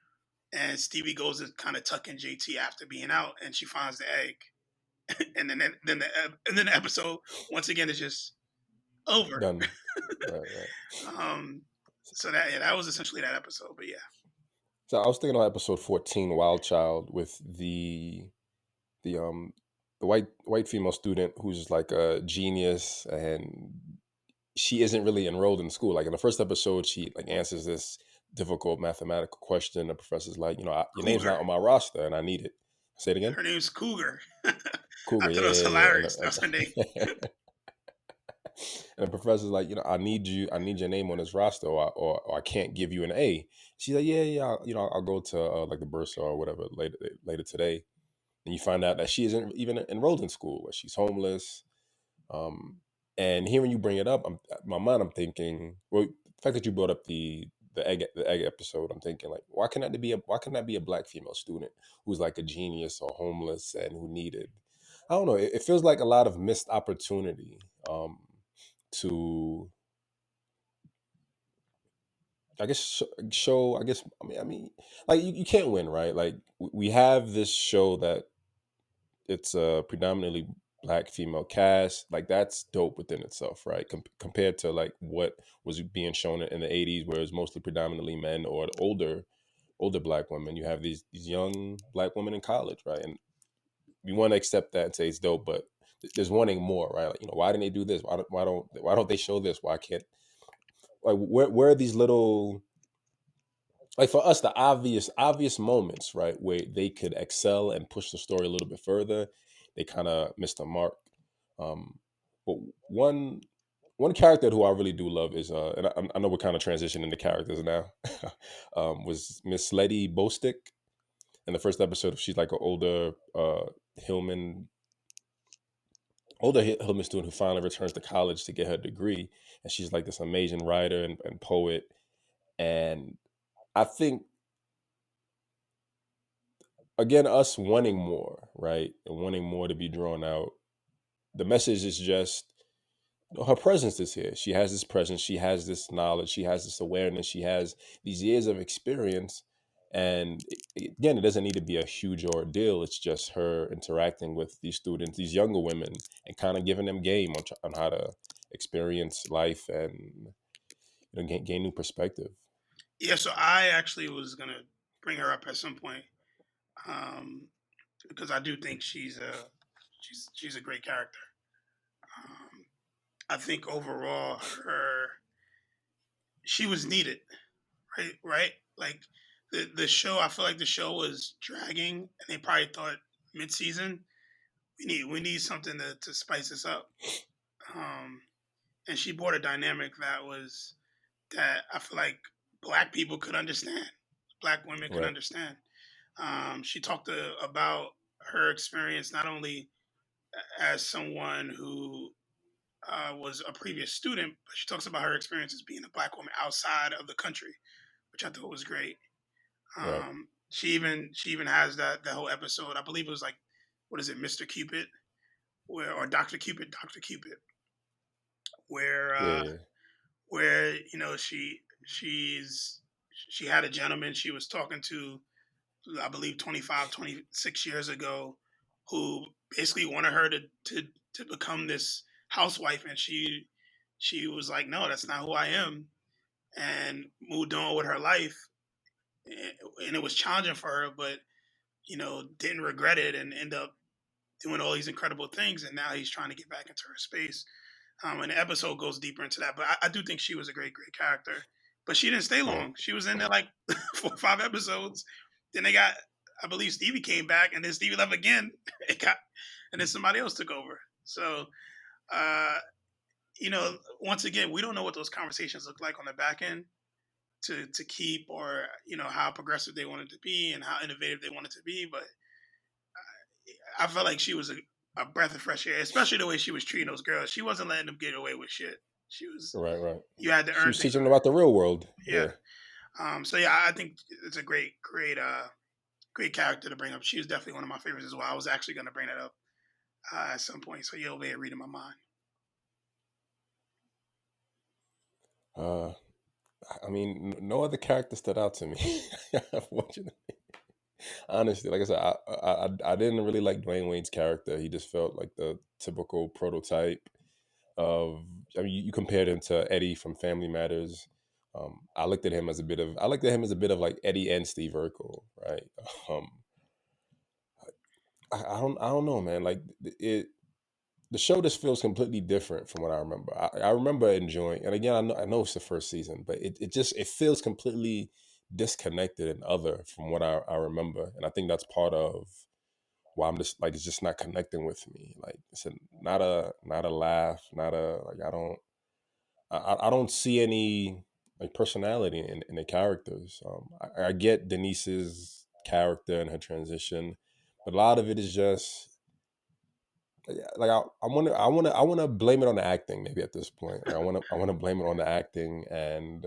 and Stevie goes to kind of tuck in JT after being out, and she finds the egg, and then the episode once again is just over. Done. Right, right. um, so that was essentially that episode. But yeah, So I was thinking about episode 14, Wild Child, with the um the white female student who's like a genius, and she isn't really enrolled in school. Like in the first episode, she like answers this difficult mathematical question. The professor's like, your name's not Cougar. on my roster, and I need it. Say it again. Her name's Cougar. I Cougar, thought it was yeah, yeah, yeah. hilarious. That's her name. And the professor's like, I need your name on this roster, or I can't give you an A. She's like, yeah, yeah, I'll go to like the bursar or whatever later today. And you find out that she isn't even enrolled in school, or she's homeless. Um, and hearing you bring it up, my mind, I'm thinking, well, the fact that you brought up the egg episode, I'm thinking like, why can that be a black female student who's like a genius or homeless and who needed, I don't know, it feels like a lot of missed opportunity, to, I guess, show, I guess, I mean, like you can't win, right? Like we have this show that it's a predominantly black female cast. Like that's dope within itself, right? Compared to like what was being shown in the 80s, where it's mostly predominantly men or older black women. You have these young black women in college, right? And we want to accept that and say it's dope, but there's wanting more, right? Like, why didn't they do this? Why don't they show this? Why can't, like, where are these little, like, for us, the obvious moments, right, where they could excel and push the story a little bit further, they kind of missed the mark. um but one character who I really do love is, and I know we're kind of transitioning the characters now, was Miss Letty Bostick. In the first episode, she's like an Hillman Hillman student who finally returns to college to get her degree. and she's like this amazing writer and poet. And I think, again, us wanting more, right, and wanting more to be drawn out. The message is just, her presence is here. She has this presence. She has this knowledge. She has this awareness. She has these years of experience. And again, it doesn't need to be a huge ordeal. It's just her interacting with these students, these younger women, and kind of giving them game on how to experience life and, gain new perspective. Yeah, so I actually was gonna bring her up at some point, um, because I do think she's a great character. Um, I think overall she was needed, right? Right? Like the show, I feel like the show was dragging, and they probably thought mid season we need something to spice this up. Um, and she brought a dynamic that I feel like black people could understand, black women could Right, understand. She talked about her experience not only as someone who was a previous student, but she talks about her experience as being a black woman outside of the country, which I thought was great. right. She even has that whole episode. I believe it was like, what is it, Mr. Cupid, or Doctor Cupid, where Yeah, yeah. she had a gentleman she was talking to, I believe 25, 26 years ago, who basically wanted her to become this housewife, and she was like, no, that's not who I am, and moved on with her life. And it was challenging for her, but didn't regret it and end up doing all these incredible things. And now he's trying to get back into her space. And the episode goes deeper into that, but I do think she was a great, great character. But she didn't stay Yeah. long. She was in there like 4 or 5 episodes. Then they got, I believe Stevie came back, and then Stevie left again. And then somebody else took over. So, uh, once again, we don't know what those conversations look like on the back end to keep, or how progressive they wanted to be and how innovative they wanted to be. But I felt like she was a breath of fresh air, especially the way she was treating those girls. She wasn't letting them get away with shit. She was Right, right. You had to She earn was things. teaching them about the real world. Yeah. Yeah. So yeah, I think it's a great character to bring up. She was definitely one of my favorites as well. I was actually going to bring that up at some point. So you're over here reading my mind. Uh, I mean, no other character stood out to me. Unfortunately, honestly, like I said, I didn't really like Dwayne Wade's character. He just felt like the typical prototype of. I mean, you compared him to Eddie from Family Matters. I looked at him as a bit of like Eddie and Steve Urkel, right? Um, I don't know, man. Like it, the show just feels completely different from what I remember. I remember enjoying, and again, I know it's the first season, but it feels completely disconnected and other from what I remember, and I think that's part of why I'm just like, it's just not connecting with me. Like it's not a laugh, not a like I don't see any like personality in the characters. I get Denise's character and her transition, but a lot of it is just like I want to blame it on the acting maybe at this point. Like I want to blame it on the acting, and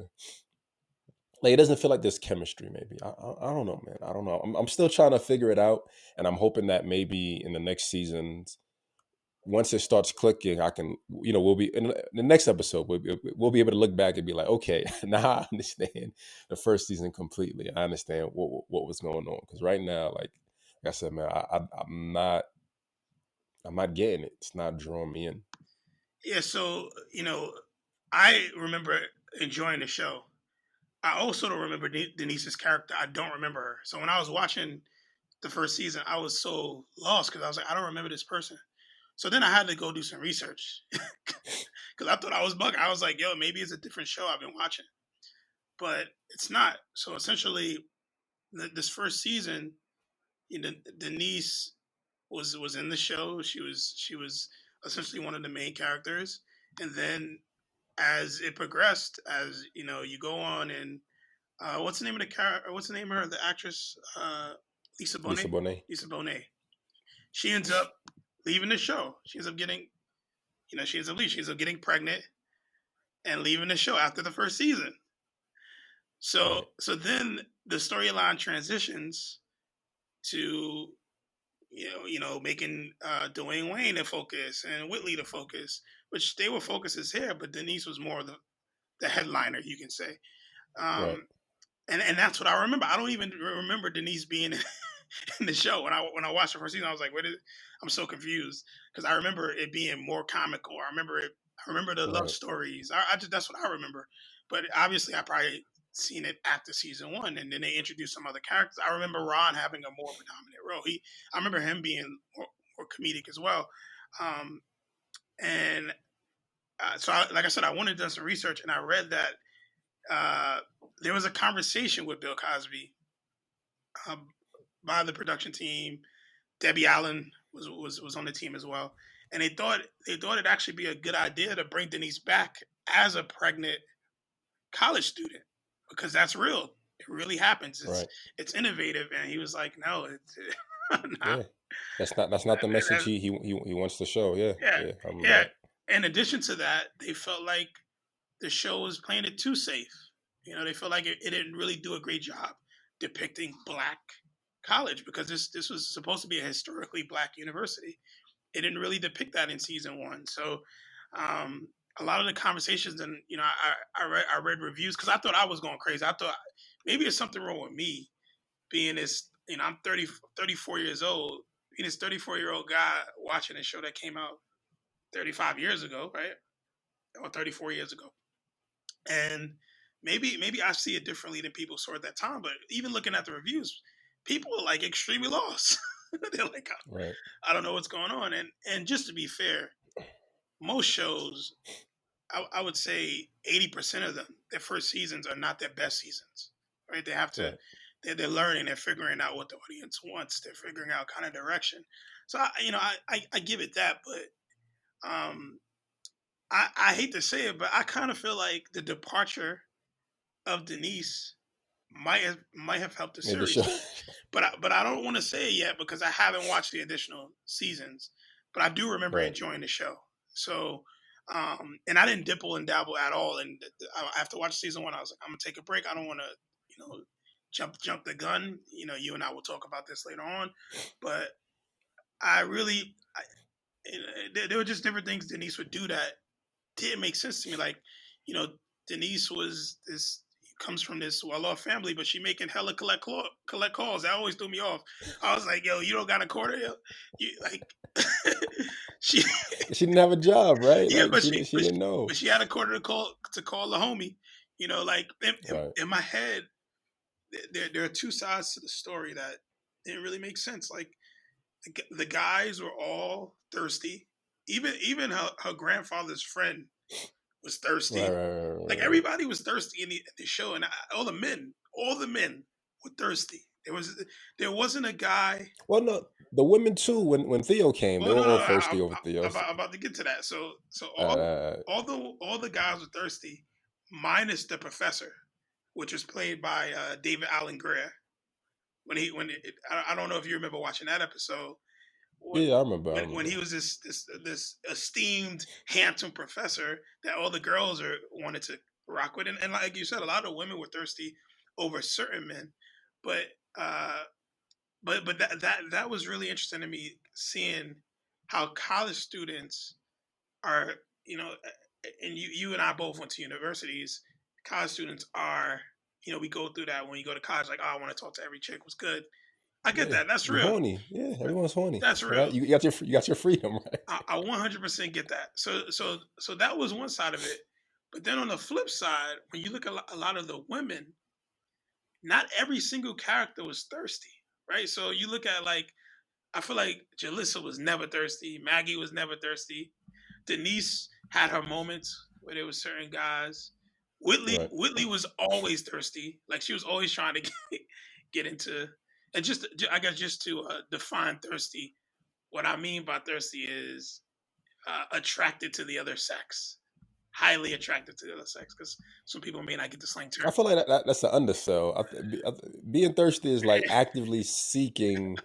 like it doesn't feel like there's chemistry. Maybe I don't know, man. I don't know. I'm still trying to figure it out, and I'm hoping that maybe in the next seasons, once it starts clicking, I can, we'll be in the next episode. We'll be able to look back and be like, okay, now I understand the first season completely. I understand what was going on, because right now, like I said, man, I'm not getting it. It's not drawing me in. Yeah. So I remember enjoying the show. I also don't remember Denise's character. I don't remember her. So when I was watching the first season, I was so lost because I was like, I don't remember this person. So then I had to go do some research because I thought I was bugging. I was like, yo, maybe it's a different show I've been watching, but it's not. So essentially, this first season, Denise was in the show. She was essentially one of the main characters, and then as it progressed, as you go on, and what's the name of the character? What's the name of her? The actress, Lisa Lisa Bonet. Bonet. Lisa Bonet. She ends up leaving the show. She ends up getting, she ends up leaving. She ends up getting pregnant, and leaving the show after the first season. So Right. so then the storyline transitions to making Dwayne Wayne the focus and Whitley the focus, which they were focuses here, but Denise was more the headliner, you can say. Right. Um, and that's what I remember. I don't even remember Denise being in the show. When I watched the first season, I was like, I'm so confused because I remember it being more comical. I remember the love Right. stories. I just that's what I remember. But obviously, I probably seen it after season one, and then they introduced some other characters. I remember Ron having a more predominant role. I remember him being more comedic as well. Um, and like I said, I wanted to do some research, and I read that uh, there was a conversation with Bill Cosby um, by the production team. Debbie Allen was on the team as well, and they thought it'd actually be a good idea to bring Denise back as a pregnant college student because that's real. It really happens. Right. It's innovative, and he was like, no, it's not. Yeah. That's not the message he wants to show. Yeah. Yeah, Yeah. I remember yeah. that. In addition to that, they felt like the show was playing it too safe. They felt like it didn't really do a great job depicting black college because this was supposed to be a historically black university. It didn't really depict that in season one. So um, a lot of the conversations, and I read reviews because I thought I was going crazy. I thought maybe there's something wrong with me being this. I'm 34 years old, being this 34-year-old guy watching a show that came out 35 years ago, right, or 34 years ago, and maybe I see it differently than people saw at that time. But even looking at the reviews, people are like extremely lost. They're like, Right. I don't know what's going on. And just to be fair, most shows, I would say 80% of them, their first seasons are not their best seasons, right? They have to, Right. they're learning, they're figuring out what the audience wants, they're figuring out kind of direction. So I give it that, but I hate to say it, but I kind of feel like the departure of Denise might have helped the Made the series. show. But I don't want to say it yet because I haven't watched the additional seasons. But I do remember Right. enjoying the show. So, and I didn't dibble and dabble at all. And after watching season one, I was like, I'm gonna take a break. I don't want to, jump the gun. You and I will talk about this later on. But I really, there were just different things Denise would do that didn't make sense to me. Like, you know, Denise was this comes from this well-off family, but she making hella collect calls. That always threw me off. I was like, yo, you don't got a quarter, yo. You like she She didn't have a job, right? yeah, Like but she didn't know. she had a quarter to call the homie. Like Right. in my head, there are two sides to the story that didn't really make sense. Like the guys were all thirsty. Even her grandfather's friend was Right. thirsty. Right. Right. Like Right. Right. everybody was thirsty in the show, and all the men were thirsty. There wasn't a guy. Well, no, the women too. When Theo came, they Well, were no, no, all thirsty over I'm Theo's. about to get to that. So Uh, all the guys were thirsty, minus the professor, which was played by David Allen Greer. I don't know if you remember watching that episode. yeah, I remember. I When remember. he was this esteemed handsome professor that all the girls wanted to rock with, and like you said, a lot of women were thirsty over certain men, but uh, but that was really interesting to me seeing how college students are, and you and I both went to universities. College students are, we go through that when you go to college, like, oh, I want to talk to every chick. Was good. I get Yeah, that. That's you real. horny. Yeah, everyone's horny, That's real. right? You got your freedom, right? I 100% get that. So that was one side of it. But then on the flip side, when you look at a lot of the women, not every single character was thirsty, right? So you look at, like, I feel like Jalissa was never thirsty. Maggie was never thirsty. Denise had her moments where there was certain guys. Whitley Right. Whitley was always thirsty. Like she was always trying to get into, and I guess just to define thirsty. What I mean by thirsty is attracted to the other sex, highly attracted to the other sex. Because some people may not get the slang term. I feel like that's an undersell. Being thirsty is like actively seeking.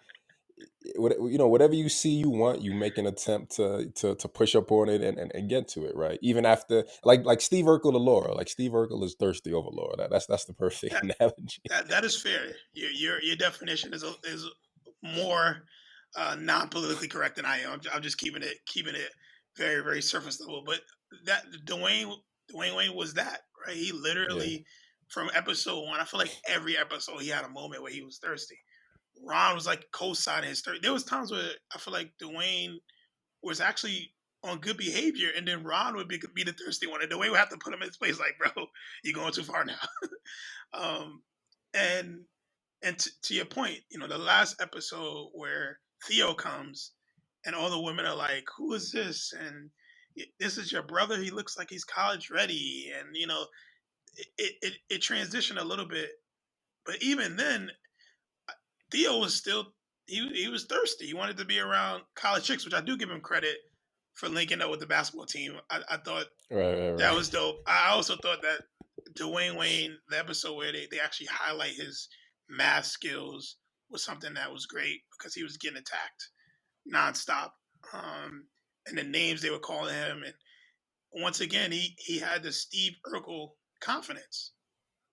whatever you see you want, you make an attempt to push up on it and get to it, right? Even after, like Steve Urkel to Laura, like Steve Urkel is thirsty over Laura. That's the perfect That analogy. that is fair. Your definition is more non politically correct than I am. I'm just keeping it very very surface level. But that Dwayne Wayne was that, right. He Yeah, literally, from episode one, I feel like every episode he had a moment where he was thirsty. Ron was like co-signing his thirst. There was times where I feel like Dwayne was actually on good behavior, and then Ron would be the thirsty one, and Dwayne would have to put him in his place. Like, bro, you're going too far now. um, and to your point, the last episode where Theo comes and all the women are like, "Who is this?" and this is your brother. He looks like he's college ready, and it transitioned a little bit. But even then, Theo was still he was thirsty. He wanted to be around college chicks, which I do give him credit for linking up with the basketball team. I thought right. that was dope. I also thought that Dwayne Wayne, the episode where they actually highlight his math skills, was something that was great because he was getting attacked nonstop. And the names they were calling him, and once again, he had the Steve Urkel confidence.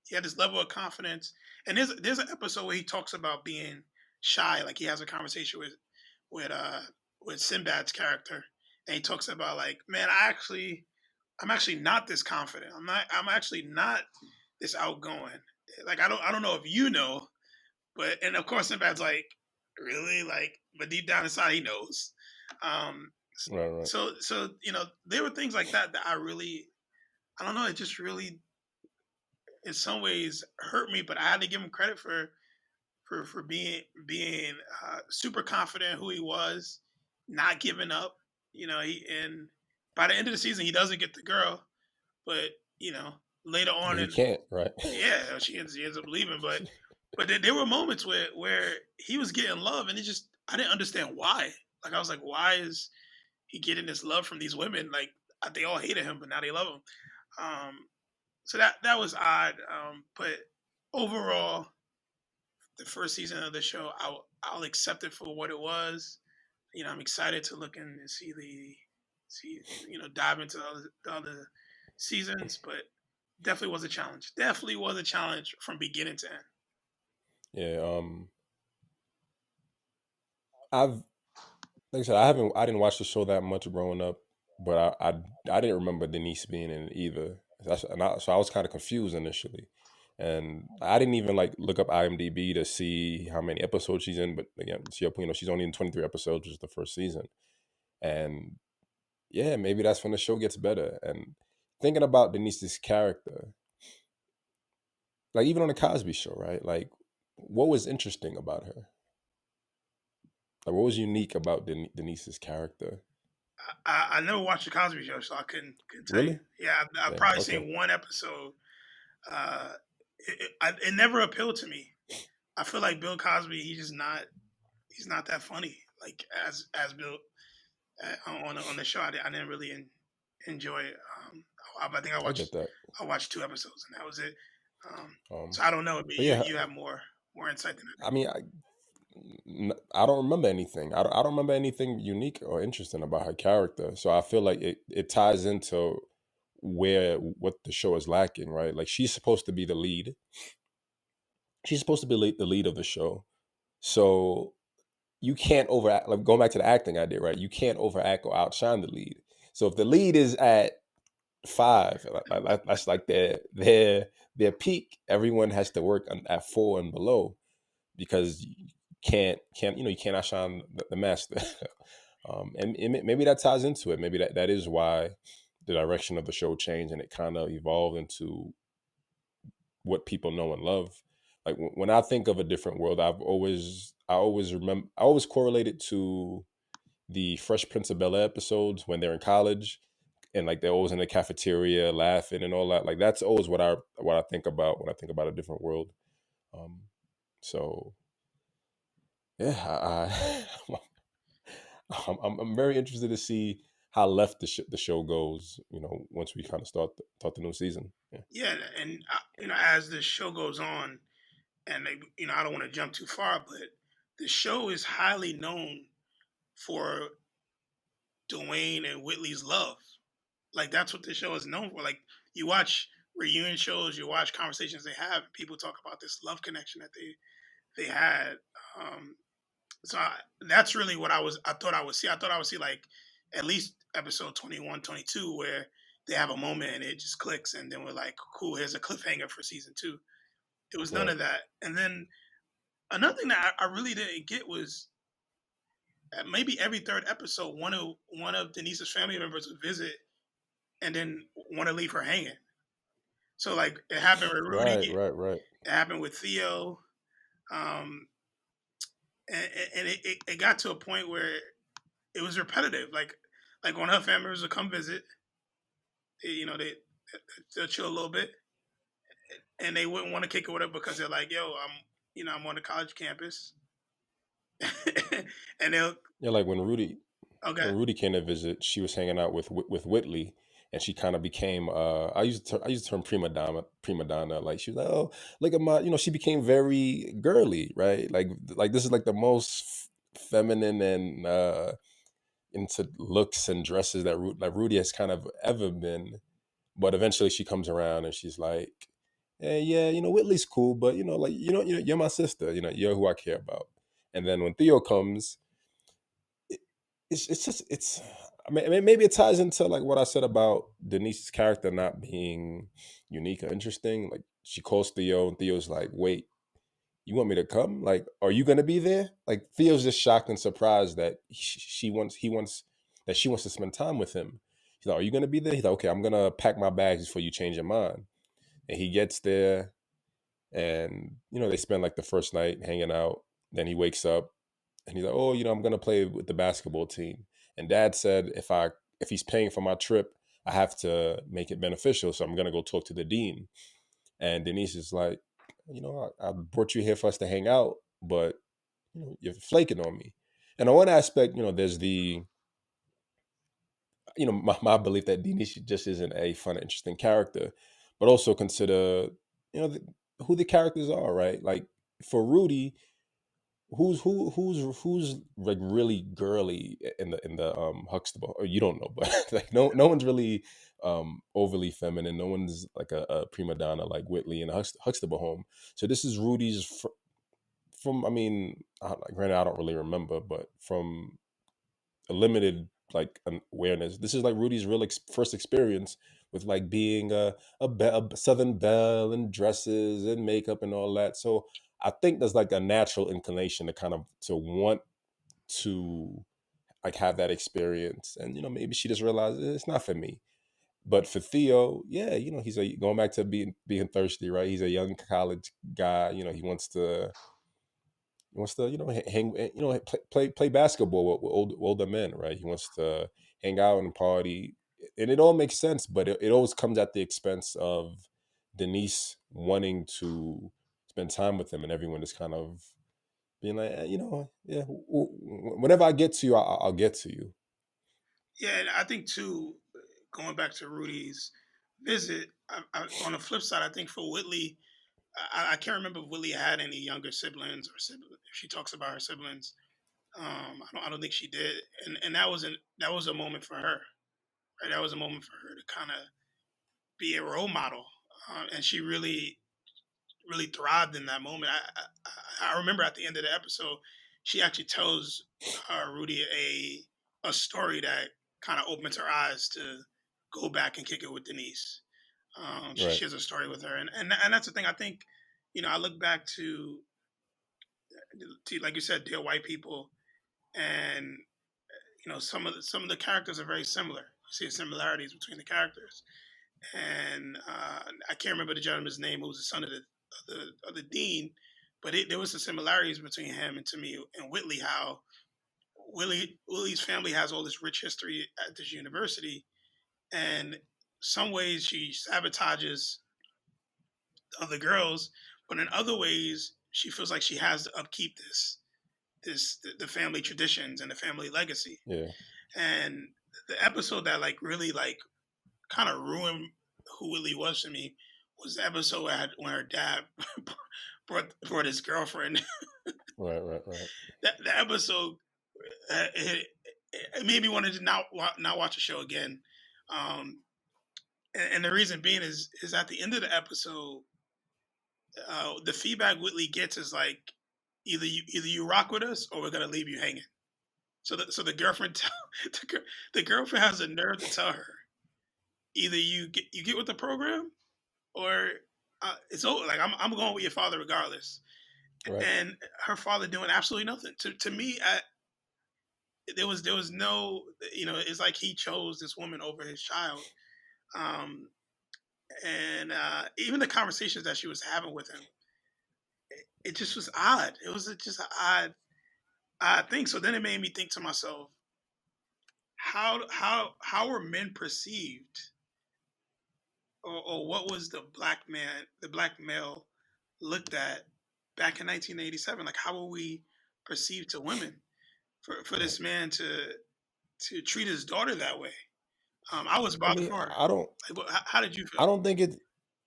He had this level of confidence. And there's an episode where he talks about being shy, like he has a conversation with uh with Sinbad's character, and he talks about like, man, I'm actually not this confident. I'm actually not this outgoing. Like I don't know if you know, but and of course Sinbad's like, really? Like, but deep down inside he knows. Um Right. so there were things like that that I don't know, it just really in some ways hurt me, but I had to give him credit for being super confident who he was, not giving up. He and by the end of the season he doesn't get the girl, but you know later on Yeah, he in can't, right? yeah she ends up leaving, but there were moments where he was getting love and it just I didn't understand why. Like I was like, why is he getting this love from these women? Like they all hated him, but now they love him. Um, so that was odd. But overall, the first season of the show, I'll accept it for what it was. I'm excited to look and see dive into the other seasons, but definitely was a challenge. Definitely was a challenge from beginning to end. Yeah. I've like I said, I didn't watch the show that much growing up, but I didn't remember Denise being in it either. So I was kind of confused initially, and I didn't even like look up IMDb to see how many episodes she's in. But again, to your point, she's only in 23 episodes, which is the first season, and yeah, maybe that's when the show gets better. And thinking about Denise's character, like even on the Cosby Show, right? Like, what was interesting about her? Like, what was unique about Denise's character? I never watched the Cosby Show, so I couldn't tell you. Really? Yeah, I've Yeah. probably Okay. seen one episode. It never appealed to me. I feel like Bill Cosby, he's not that funny. Like as Bill on the show, I didn't really enjoy it. I think I get that. I watched two episodes and that was it. Um, So I don't know. But but yeah, you have more insight than I mean, I don't remember anything. I don't remember anything unique or interesting about her character. So I feel like it ties into what the show is lacking, right? Like she's supposed to be the lead. She's supposed to be the lead of the show. So you can't overact. Like going back to the acting idea, right? You can't overact or outshine the lead. So if the lead is at five, that's like their peak. Everyone has to work at four and below because you you can't outshine the master. And maybe that ties into it. Maybe that is why the direction of the show changed and it kind of evolved into what people know and love. Like when I think of a different world, I always correlate it to the Fresh Prince of Bel Air episodes when they're in college and like they're always in the cafeteria laughing and all that. Like that's always what I think about when I think about a different world. Um, so yeah, I'm very interested to see how left the show goes. Once we kind of start the new season. Yeah, yeah. And as the show goes on, and I don't want to jump too far, but the show is highly known for Dwayne and Whitley's love. Like that's what the show is known for. Like you watch reunion shows, you watch conversations they have, and people talk about this love connection that they had. Um, so that's really what I thought I would see. I thought I would see like at least episode 21, 22, where they have a moment and it just clicks, and then we're like, cool, here's a cliffhanger for season two. It was none Right. of that. And then another thing that I really didn't get was maybe every third episode, one of Denise's family members would visit and then want to leave her hanging. So like it happened with Rudy, Right. Right. Right. it happened with Theo, um, and it got to a point where it was repetitive. Like when her family members would come visit, they'll chill a little bit, and they wouldn't want to kick it with her because they're like, yo, I'm on the college campus, and they'll Yeah, like okay, when Rudy came to visit, she was hanging out with Whitley, and she kind of became I use the term prima donna. Like she was like, oh, look at my, she became very girly, right? Like this is like the most feminine and into looks and dresses that like Rudy has kind of ever been. But eventually she comes around and she's like, hey, yeah, Whitley's cool, but like you're my sister, you're who I care about. And then when Theo comes, it, it's just it's I mean maybe it ties into like what I said about Denise's character not being unique or interesting. Like she calls Theo and Theo's like, wait, you want me to come? Like, are you gonna be there? Like Theo's just shocked and surprised that he wants that she wants to spend time with him. He's like, are you gonna be there? He's like, okay, I'm gonna pack my bags before you change your mind. And he gets there, and they spend like the first night hanging out. Then he wakes up and he's like, oh, I'm gonna play with the basketball team. And Dad said if he's paying for my trip, I have to make it beneficial, so I'm gonna go talk to the dean. And Denise is like, I brought you here for us to hang out, but you're flaking on me. And on one aspect, there's the my belief that Denise just isn't a fun, interesting character, but also consider who the characters are, right? Like for Rudy, who's like really girly in the Huxtable, or you don't know, but like no one's really overly feminine. No one's like a prima donna like Whitley in a Huxtable home. So this is Rudy's from I mean, granted I don't really remember, but from a limited like awareness, this is like Rudy's real first experience with like being a Southern belle and dresses and makeup and all that. So I think there's like a natural inclination to kind of to want to like have that experience, and maybe she just realized it's not for me. But for Theo, yeah, he's going back to being thirsty, right? He's a young college guy. He wants to hang, play basketball with older men, right? He wants to hang out and party, and it all makes sense, but it always comes at the expense of Denise wanting to spend time with him, and everyone is kind of being like, yeah, whenever I get to you, I'll get to you. yeah. And I think too, going back to Rudy's visit, on the flip side, I think for Whitley, I can't remember if Whitley had any younger siblings or if she talks about her siblings. I don't think she did, and that was a moment for her, right? That was a moment for her to kind of be a role model, and she really thrived in that moment. I remember at the end of the episode, she actually tells Rudy a story that kind of opens her eyes to go back and kick it with Denise. She Right. shares a story with her, and that's the thing. I think, I look back to like you said, Dear White People, and some of the characters are very similar. You see similarities between the characters, and I can't remember the gentleman's name who was the son of the dean, but there was some similarities between him and to me and Whitley. How Willie's family has all this rich history at this university, and some ways she sabotages other girls, but in other ways she feels like she has to upkeep the family traditions and the family legacy. Yeah. And the episode that like really like kind of ruined who Willie was to me was the episode when her dad brought his girlfriend Right, right, right. That the episode it made me want to not watch the show again. Um, and the reason being is at the end of the episode, the feedback Whitley gets is like either you rock with us or we're gonna leave you hanging. So the girlfriend the girlfriend has the nerve to tell her either you get with the program or it's over. Like I'm going with your father regardless. Right. And her father doing absolutely nothing. To me, there was no, it's like he chose this woman over his child. Um, and even the conversations that she was having with him, it just was odd. It was just an odd thing. So then it made me think to myself, how were men perceived, or what was the black male looked at back in 1987? Like how were we perceived to women for Right. this man to treat his daughter that way? I was I bothered mean, for her. I don't. Like, how did you I feel? don't think it.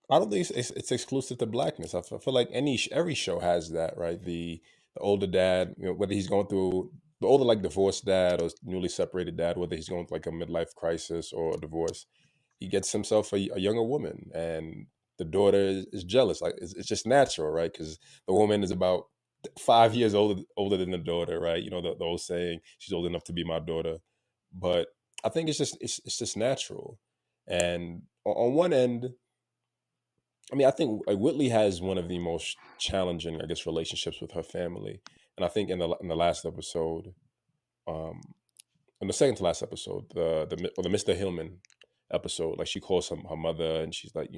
I don't think it's exclusive to blackness. I feel like every show has that, right? The older dad, whether he's going through the older like divorced dad or newly separated dad, whether he's going through like a midlife crisis or a divorce, he gets himself a younger woman, and the daughter is jealous. Like it's just natural, right? Because the woman is about 5 years older than the daughter, right? The old saying, "She's old enough to be my daughter." But I think it's just natural, and on one end I mean, I think like Whitley has one of the most challenging, I guess, relationships with her family, and I think in the last episode, um, in the second to last episode, the Mr. Hillman episode, like she calls her mother, and she's like,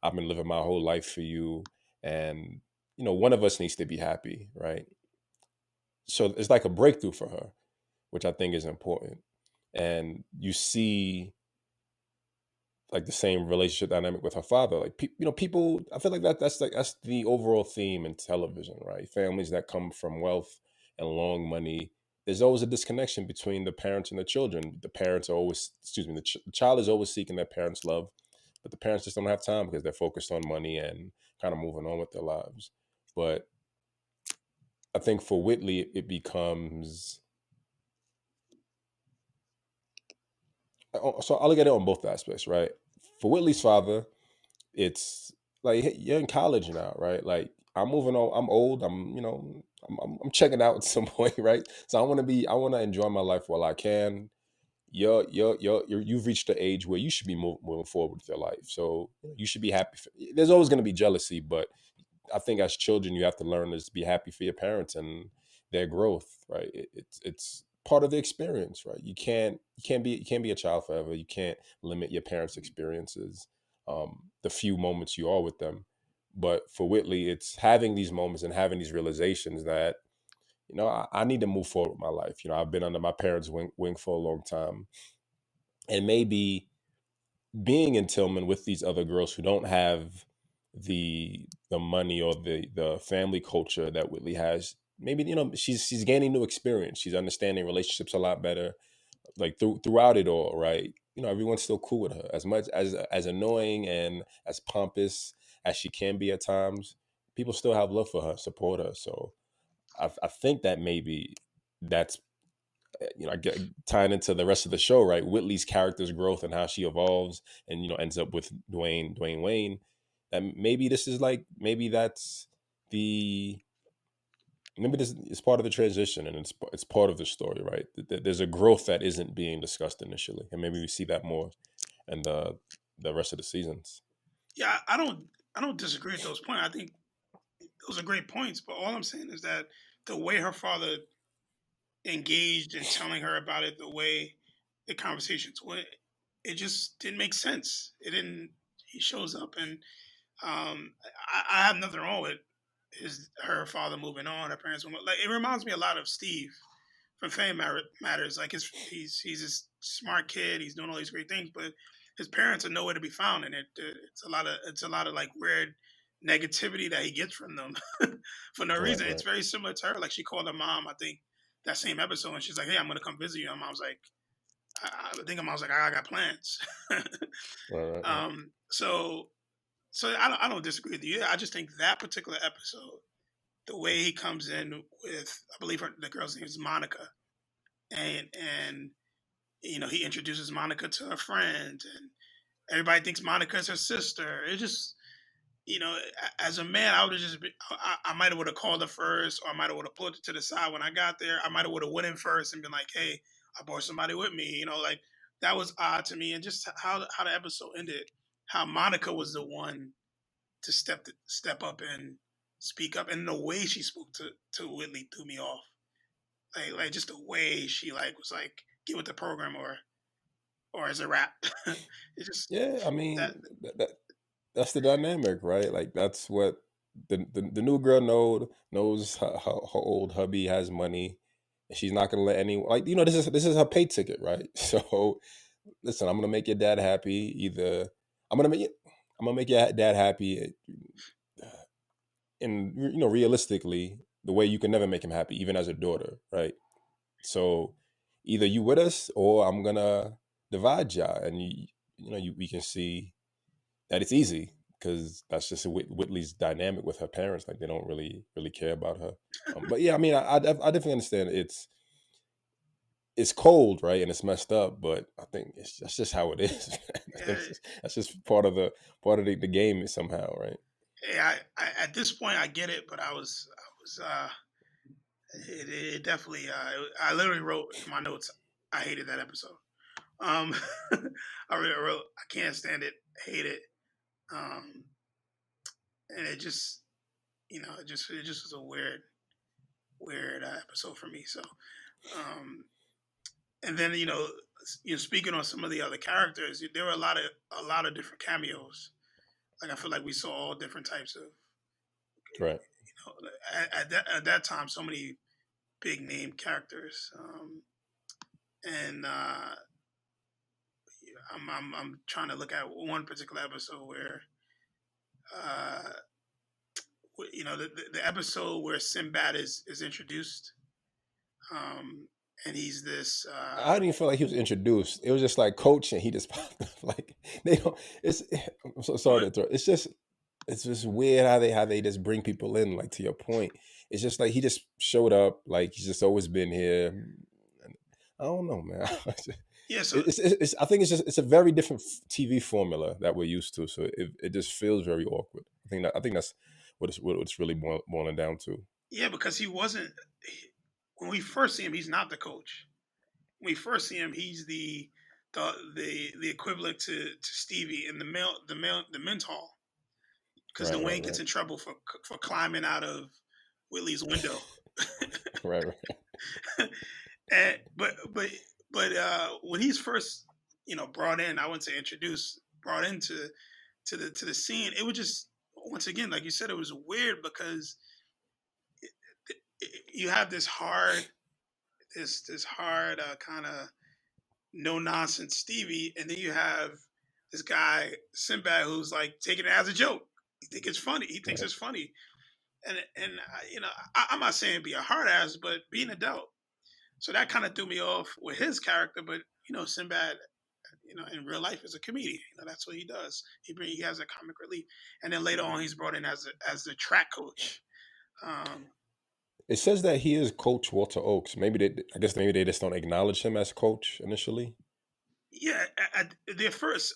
I've been living my whole life for you, and one of us needs to be happy, right? So it's like a breakthrough for her, which I think is important, and you see like the same relationship dynamic with her father. Like people. I feel like that's the overall theme in television, right? Families that come from wealth and long money. There's always a disconnection between the parents and the children. The parents are always, excuse me, the child is always seeking their parents' love, but the parents just don't have time because they're focused on money and kind of moving on with their lives. But I think for Whitley, it becomes so I'll look at it on both aspects, right? For Whitley's father, it's like, hey, you're in college now, right? Like I'm moving on. I'm old. I'm checking out at some point, right? So I want to enjoy my life while I can. You've reached the age where you should be moving forward with your life. So you should be happy. There's always going to be jealousy, but I think as children, you have to learn is to be happy for your parents and their growth, right? It's part of the experience, right? You can't be a child forever. You can't limit your parents' experiences, the few moments you are with them. But for Whitley, it's having these moments and having these realizations that I need to move forward with my life. I've been under my parents' wing for a long time, and maybe being in Tillman with these other girls who don't have the money or the family culture that Whitley has. Maybe she's gaining new experience. She's understanding relationships a lot better. Like throughout it all, right? Everyone's still cool with her. As much as annoying and as pompous as she can be at times, people still have love for her, support her. So I think that maybe that's I get tying into the rest of the show, right? Whitley's character's growth and how she evolves, and ends up with Dwayne Wayne. That maybe this is like maybe that's the maybe this is part of the transition, and it's part of the story, right? There's a growth that isn't being discussed initially, and maybe we see that more in the rest of the seasons. Yeah, I don't disagree with those points. I think those are great points. But all I'm saying is that the way her father engaged in telling her about it, the way the conversations went, it just didn't make sense. It didn't. He shows up, and I have nothing wrong with her father moving on, her parents moving on. Like it reminds me a lot of Steve from Matters. Like he's this smart kid. He's doing all these great things, but his parents are nowhere to be found, and it's a lot of like weird negativity that he gets from them for no Right, reason. It's right, very similar to her. Like she called her mom, I think that same episode, and she's like, "Hey, I'm gonna come visit you." And mom's like, I think her mom's like, "I got plans." right, right, right. So I don't disagree with you. I just think that particular episode the way he comes in with, I believe the girl's name is Monica, and he introduces Monica to her friend, and everybody thinks Monica is her sister. It just, as a man, I would have just been, I might have would have called her first, or I might have would have pulled it to the side when I got there. I might have would have went in first and been like, "Hey, I brought somebody with me." Like that was odd to me, and just how the episode ended, how Monica was the one to step up and speak up, and the way she spoke to Whitley threw me off. Like just the way she was like, "Get with the program," or as a rap. It's just Yeah, I that. mean that's the dynamic, right? Like that's what the new girl knows her old hubby has money, and she's not gonna let anyone, like, this is her pay ticket, right? So listen, I'm gonna make your dad happy. Either I'm gonna make you, I'm gonna make your dad happy, and realistically, the way you can never make him happy, even as a daughter, right? So either you with us, or I'm gonna divide ya, and we can see that it's easy, because that's just Whitley's dynamic with her parents. Like, they don't really care about her. But yeah, I mean, I definitely understand it's cold, right, and it's messed up. But I think that's just how it is. I Yeah, think that's just part of the game somehow, right? yeah, at this point I get it, but I was it definitely I literally wrote in my notes, I hated that episode. Um, I really wrote, I can't stand it, hate it, um, and it just it just was a weird episode for me. So, um, and then speaking on some of the other characters, there were a lot of different cameos. Like I feel like we saw all different types of, Right. at that time, so many big name characters. And I'm trying to look at one particular episode where, uh, the episode where Sinbad is introduced, um, and he's this. I didn't even feel like he was introduced. It was just like coach, and he just popped up. Like, they don't. It's. I'm so sorry What? to throw. It's just weird how they just bring people in. Like, to your point, it's just like he just showed up. Like, he's just always been here. And I don't know, man. Yeah. So I think it's a very different TV formula that we're used to. So it just feels very awkward. I think that's what it's really boiling down to. yeah, because when we first see him, he's not the coach. When we first see him, he's the equivalent to Stevie in the men's hall, because Right, right, Dwayne gets right, in trouble for climbing out of Willie's window. right, right. And but when he's first brought in, I wouldn't say introduced, brought into to the scene, it was just, once again, like you said, it was weird because you have this hard kind of no nonsense Stevie, and then you have this guy Sinbad who's like taking it as a joke. He think it's funny. He thinks Right. it's funny, and I'm not saying be a hard ass, but be an adult. So that kind of threw me off with his character. But Sinbad, in real life is a comedian. That's what he does. He has a comic relief, and then later on he's brought in as the track coach. Um, It says that he is Coach Walter Oakes. I guess maybe they just don't acknowledge him as coach initially. yeah, the first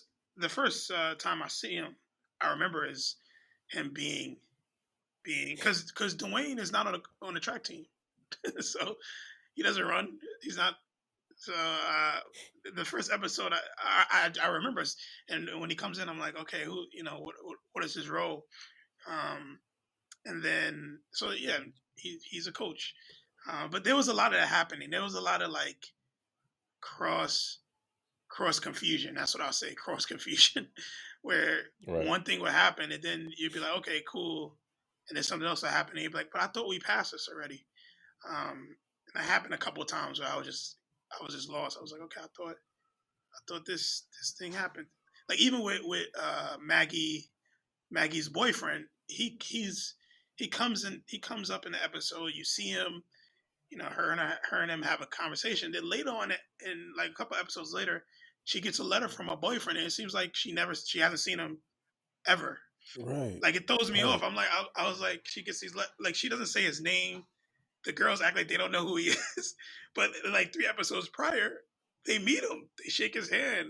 time I see him, I remember is him being because Dwayne is not on the track team, so he doesn't run. He's not. So the first episode I remember, and when he comes in, I'm like, okay, who what is his role? Um, and then so yeah, he's a coach. But there was a lot of that happening. There was a lot of like cross cross confusion. That's what I'll say, cross confusion, where Right. one thing would happen and then you'd be like, okay, cool, and then something else would happen and you'd be like, but I thought we passed this already. And that happened a couple of times where I was just lost. I was like, okay, I thought this thing happened. Like even with Maggie's boyfriend, he comes up in the episode. You see him, her and him have a conversation. Then later on, in like a couple episodes later, she gets a letter from her boyfriend, and it seems like she hasn't seen him ever. Right. Like it throws me off. Right. I'm like, I was like, she gets these like she doesn't say his name. The girls act like they don't know who he is, but like 3 episodes prior, they meet him, they shake his hand,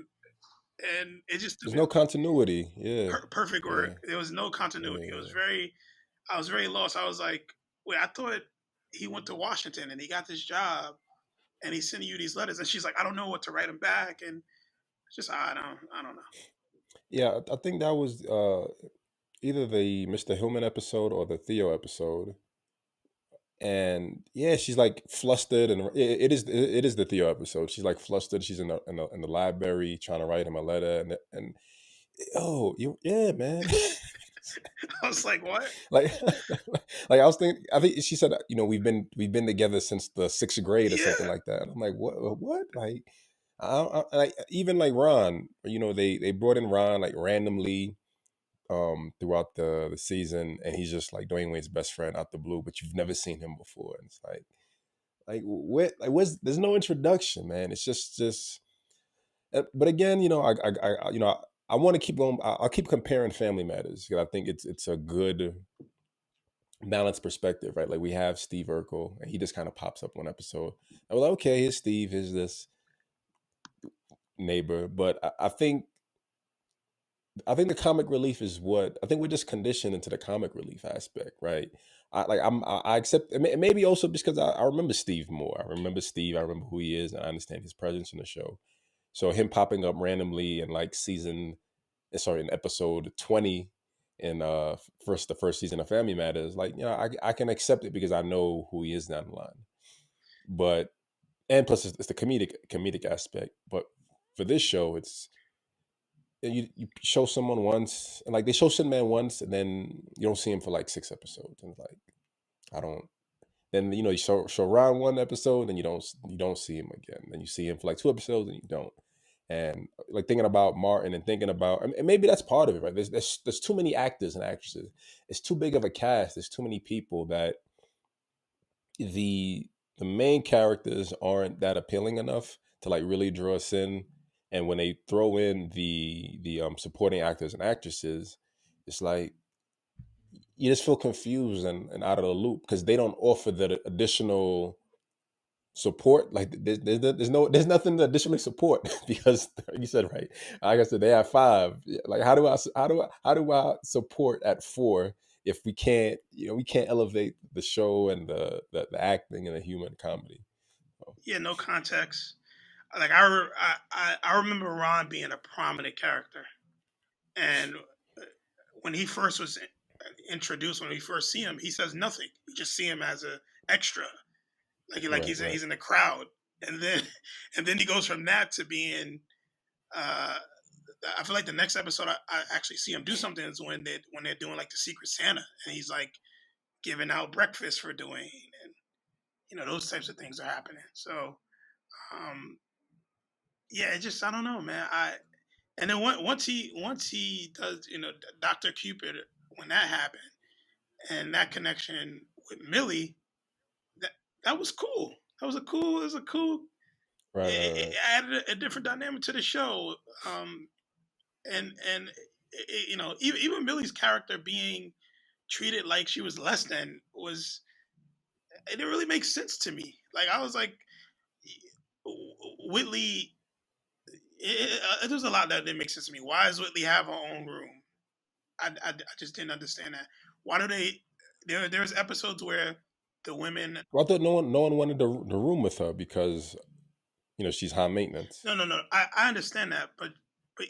and it just took There's me no continuity. Yeah. perfect Yeah. word. There was no continuity. It was Yeah. very, I was very lost. I was like, wait, I thought he went to Washington and he got this job and he's sending you these letters, and she's like, I don't know what to write him back, and it's just I don't know. Yeah. I think that was either the Mr. Hillman episode or the Theo episode. And yeah, she's like flustered, and it is the Theo episode. She's like flustered. She's in the library trying to write him a letter, and oh, yeah, man. I was like, what? Like, like I think she said, we've been together since the sixth grade or something Yeah, like that. And I'm like, what? Like, like even like Ron, they brought in Ron like randomly throughout the season, and he's just like Dwayne Wade's best friend out the blue, but you've never seen him before, and it's like what, like where's there's no introduction, man. It's just. But again, I want to keep going. I'll keep comparing Family Matters because I think it's a good balanced perspective, right? Like we have Steve Urkel, and he just kind of pops up one episode. I was like, okay, here's Steve, here's this neighbor, but I think the comic relief is what I think we're just conditioned into the comic relief aspect, right? I accept maybe also because I remember Steve more. I remember Steve. I remember who he is, and I understand his presence in the show. So him popping up randomly in like in episode 20 in the first season of Family Matters, like I can accept it because I know who he is down the line. But and plus it's the comedic aspect. But for this show, it's you show someone once, and like they show Sin Man once, and then you don't see him for like 6 episodes, and it's like I don't. Then you show Ron one episode, and you don't see him again. Then you see him for like 2 episodes, and you don't. And like thinking about Martin and thinking about, and maybe that's part of it, right? There's too many actors and actresses. It's too big of a cast. There's too many people that the the main characters aren't that appealing enough to like really draw us in. And when they throw in the supporting actors and actresses, it's like you just feel confused and out of the loop because they don't offer the additional support. Like there's nothing to additionally support because like you said, right, like I said, they have five. Yeah, like how do I support at four if we can't elevate the show and the acting and the human comedy. So, yeah, no context. Like I remember Ron being a prominent character, and when he first was introduced, when we first see him, he says nothing. We just see him as a extra, like right, right. he's in the crowd, and then and then he goes from that to being. Uh, I feel like the next episode I actually see him do something is when they're doing like the Secret Santa, and he's like giving out breakfast for Dwayne, and those types of things are happening. So um, yeah, it just I don't know, man. And then once he does Doctor Cupid, when that happened and that connection with Millie, that that was cool. It was a cool. Right, right, It right. added a different dynamic to the show. And even Millie's character being treated like she was less than was it didn't really make sense to me. Like I was like Whitley. There's a lot that didn't make sense to me. Why does Whitley have her own room? I just didn't understand that. Why do they? There's episodes where the women. Well, I thought no one wanted the room with her because she's high maintenance. No. I understand that, but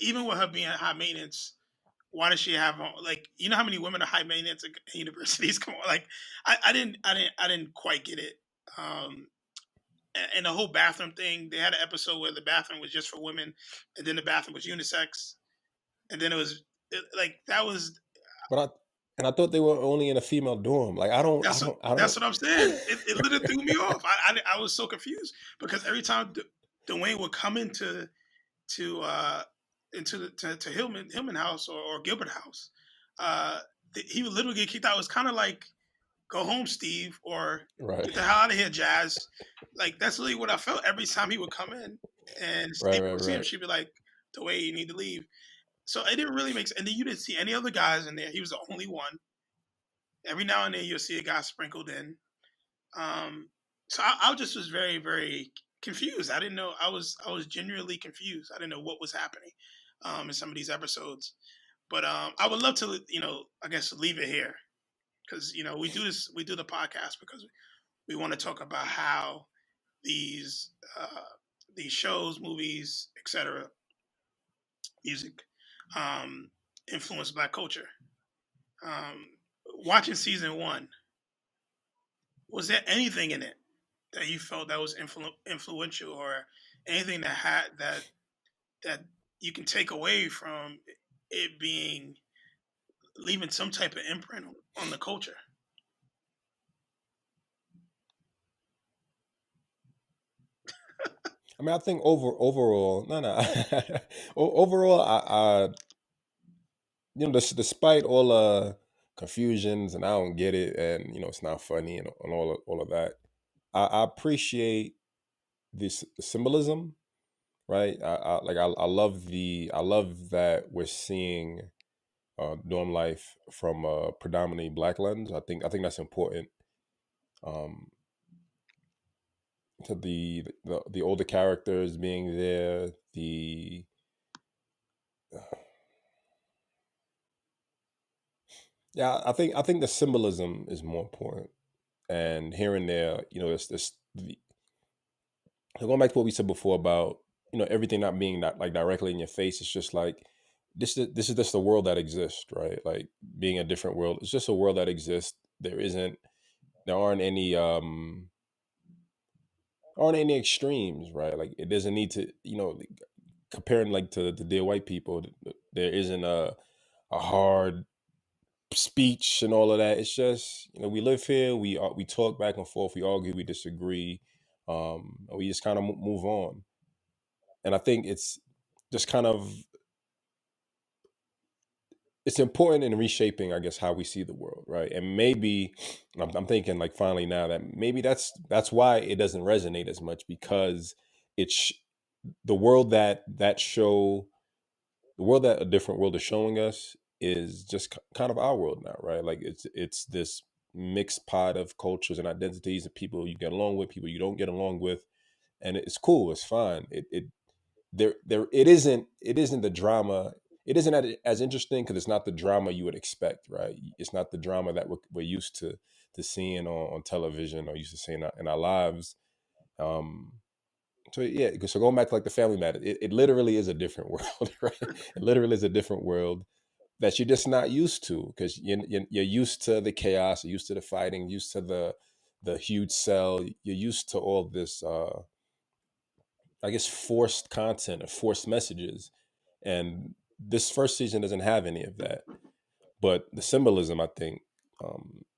even with her being high maintenance, why does she have like how many women are high maintenance at universities? Come on, like I didn't quite get it. Um, and the whole bathroom thing, they had an episode where the bathroom was just for women, and then the bathroom was unisex, and then like that was But I thought they were only in a female dorm. Like I don't. that's what I'm saying. It literally threw me off. I was so confused because every time Dwayne would come to uh into to Hillman house or Gilbert house, uh, he would literally get kicked out. It was kind of like go home, Steve, or Right, get the hell out of here, Jazz. Like that's really what I felt every time he would come in, and right, Steve right, would see him. right. She'd be like, "The way you need to leave." So it didn't really make sense. And then you didn't see any other guys in there. He was the only one. Every now and then you'll see a guy sprinkled in. Um, so I just was very, very confused. I didn't know. I was genuinely confused. I didn't know what was happening in some of these episodes. But I would love to, I guess leave it here because we do this. We do the podcast because we want to talk about how these uh, these shows, movies, etc., music, um, influence Black culture. Um, Watching season one, was there anything in it that you felt that was influential, or anything that had that you can take away from it being leaving some type of imprint on the culture? I mean, I think overall, no, no, overall, despite all confusions and I don't get it, and it's not funny and all of that, I appreciate this symbolism, right? I love I love that we're seeing dorm life from a predominantly Black lens. I think that's important. Um, to the older characters being there, the yeah, I think the symbolism is more important. And here and there, going back to what we said before about everything not being not like directly in your face. It's just like this is just a world that exists, right? Like being a different world. It's just a world that exists. There aren't any extremes, right? Like it doesn't need to, like, comparing like to the dear white people. There isn't a hard speech and all of that. It's just we live here. We talk back and forth. We argue. We disagree. And we just kind of move on. And I think it's just kind of it's important in reshaping, I guess, how we see the world, right? And maybe I'm thinking like finally now that maybe that's why it doesn't resonate as much because it's the world that show the world that a different world is showing us is just kind of our world now, right? Like it's this mixed pot of cultures and identities of people you get along with, people you don't get along with, and it's cool, it's fine. It isn't the drama. It isn't as interesting because it's not the drama you would expect, right? It's not the drama that we're used to seeing on television or used to seeing in our lives. Um, so yeah, so going back to like the family matter, it literally is a different world, right? It literally is a different world that you're just not used to because you're used to the chaos, you're used to the fighting, used to the huge cell, you're used to all this, I guess, forced content or forced messages, and this first season doesn't have any of that. But the symbolism, I think,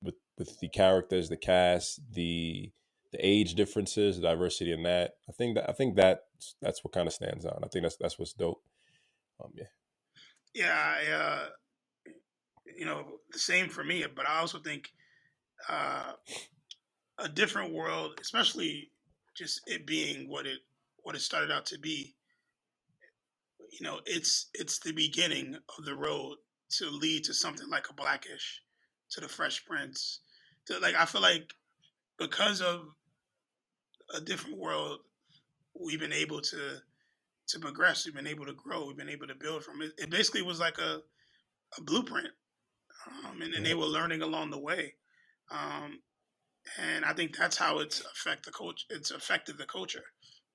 with the characters, the cast, the age differences, the diversity in that, that's what kind of stands out. I think that's what's dope. Yeah. Yeah, the same for me. But I also think uh, a different world, especially just it being what it started out to be. It's the beginning of the road to lead to something like a Blackish, to the Fresh Prince. I feel like because of a different world, we've been able to progress. We've been able to grow. We've been able to build from it. It basically was like a blueprint, and they Right. were learning along the way. Um, and I think that's how it's affect the coach. It's affected the culture.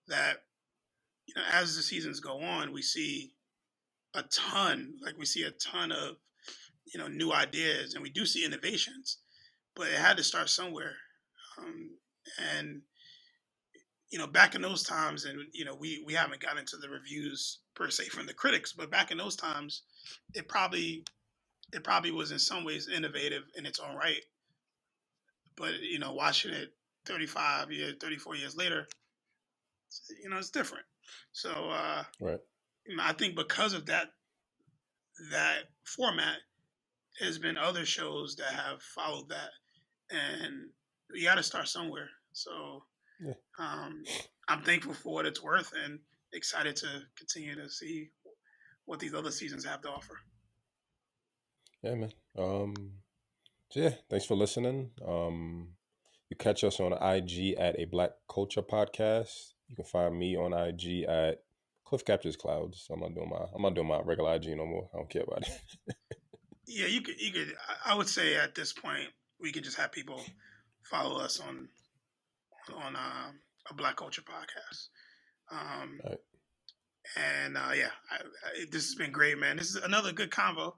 That as the seasons go on, we see a ton of new ideas, and we do see innovations, but it had to start somewhere. Um, and back in those times, and we haven't gotten into the reviews per se from the critics, but back in those times, it probably it probably was in some ways innovative in its own right. But watching it 35 years, 34 years later, it's different. So Right. I think because of that format, there's been other shows that have followed that, and you got to start somewhere. So Yeah. um, I'm thankful for what it's worth, and excited to continue to see what these other seasons have to offer. Yeah, man. So yeah, thanks for listening. You catch us on IG at a Black Culture Podcast. You can find me on IG at Cliff Captures Clouds. I'm not doing my regular IG no more. I don't care about it. Yeah, you could. I would say at this point we could just have people follow us on a Black Culture Podcast. Um, All right. and yeah, this has been great, man. This is another good convo.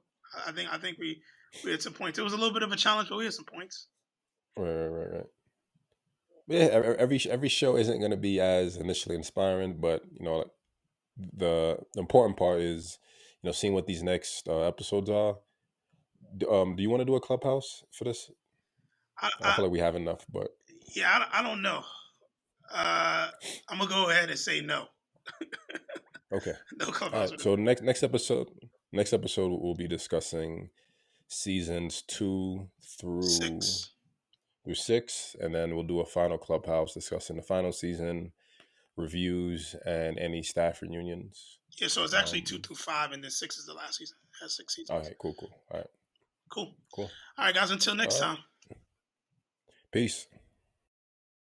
I think we had some points. It was a little bit of a challenge, but we had some points. Right. Yeah, every show isn't going to be as initially inspiring, but the important part is seeing what these next episodes are. Do you want to do a clubhouse for this? I, I I feel like we have enough, but yeah, I don't know. I'm gonna go ahead and say no. okay. No All clubhouse right. with it. So next episode we'll be discussing seasons 2 through 6. through 6, and then we'll do a final clubhouse discussing the final season reviews and any staff reunions. Yeah, so it's actually 2 through 5, and then 6 is the last season. It has 6 All seasons. right, cool. All right, Cool. cool. All right, guys. Until next All right. time. Peace.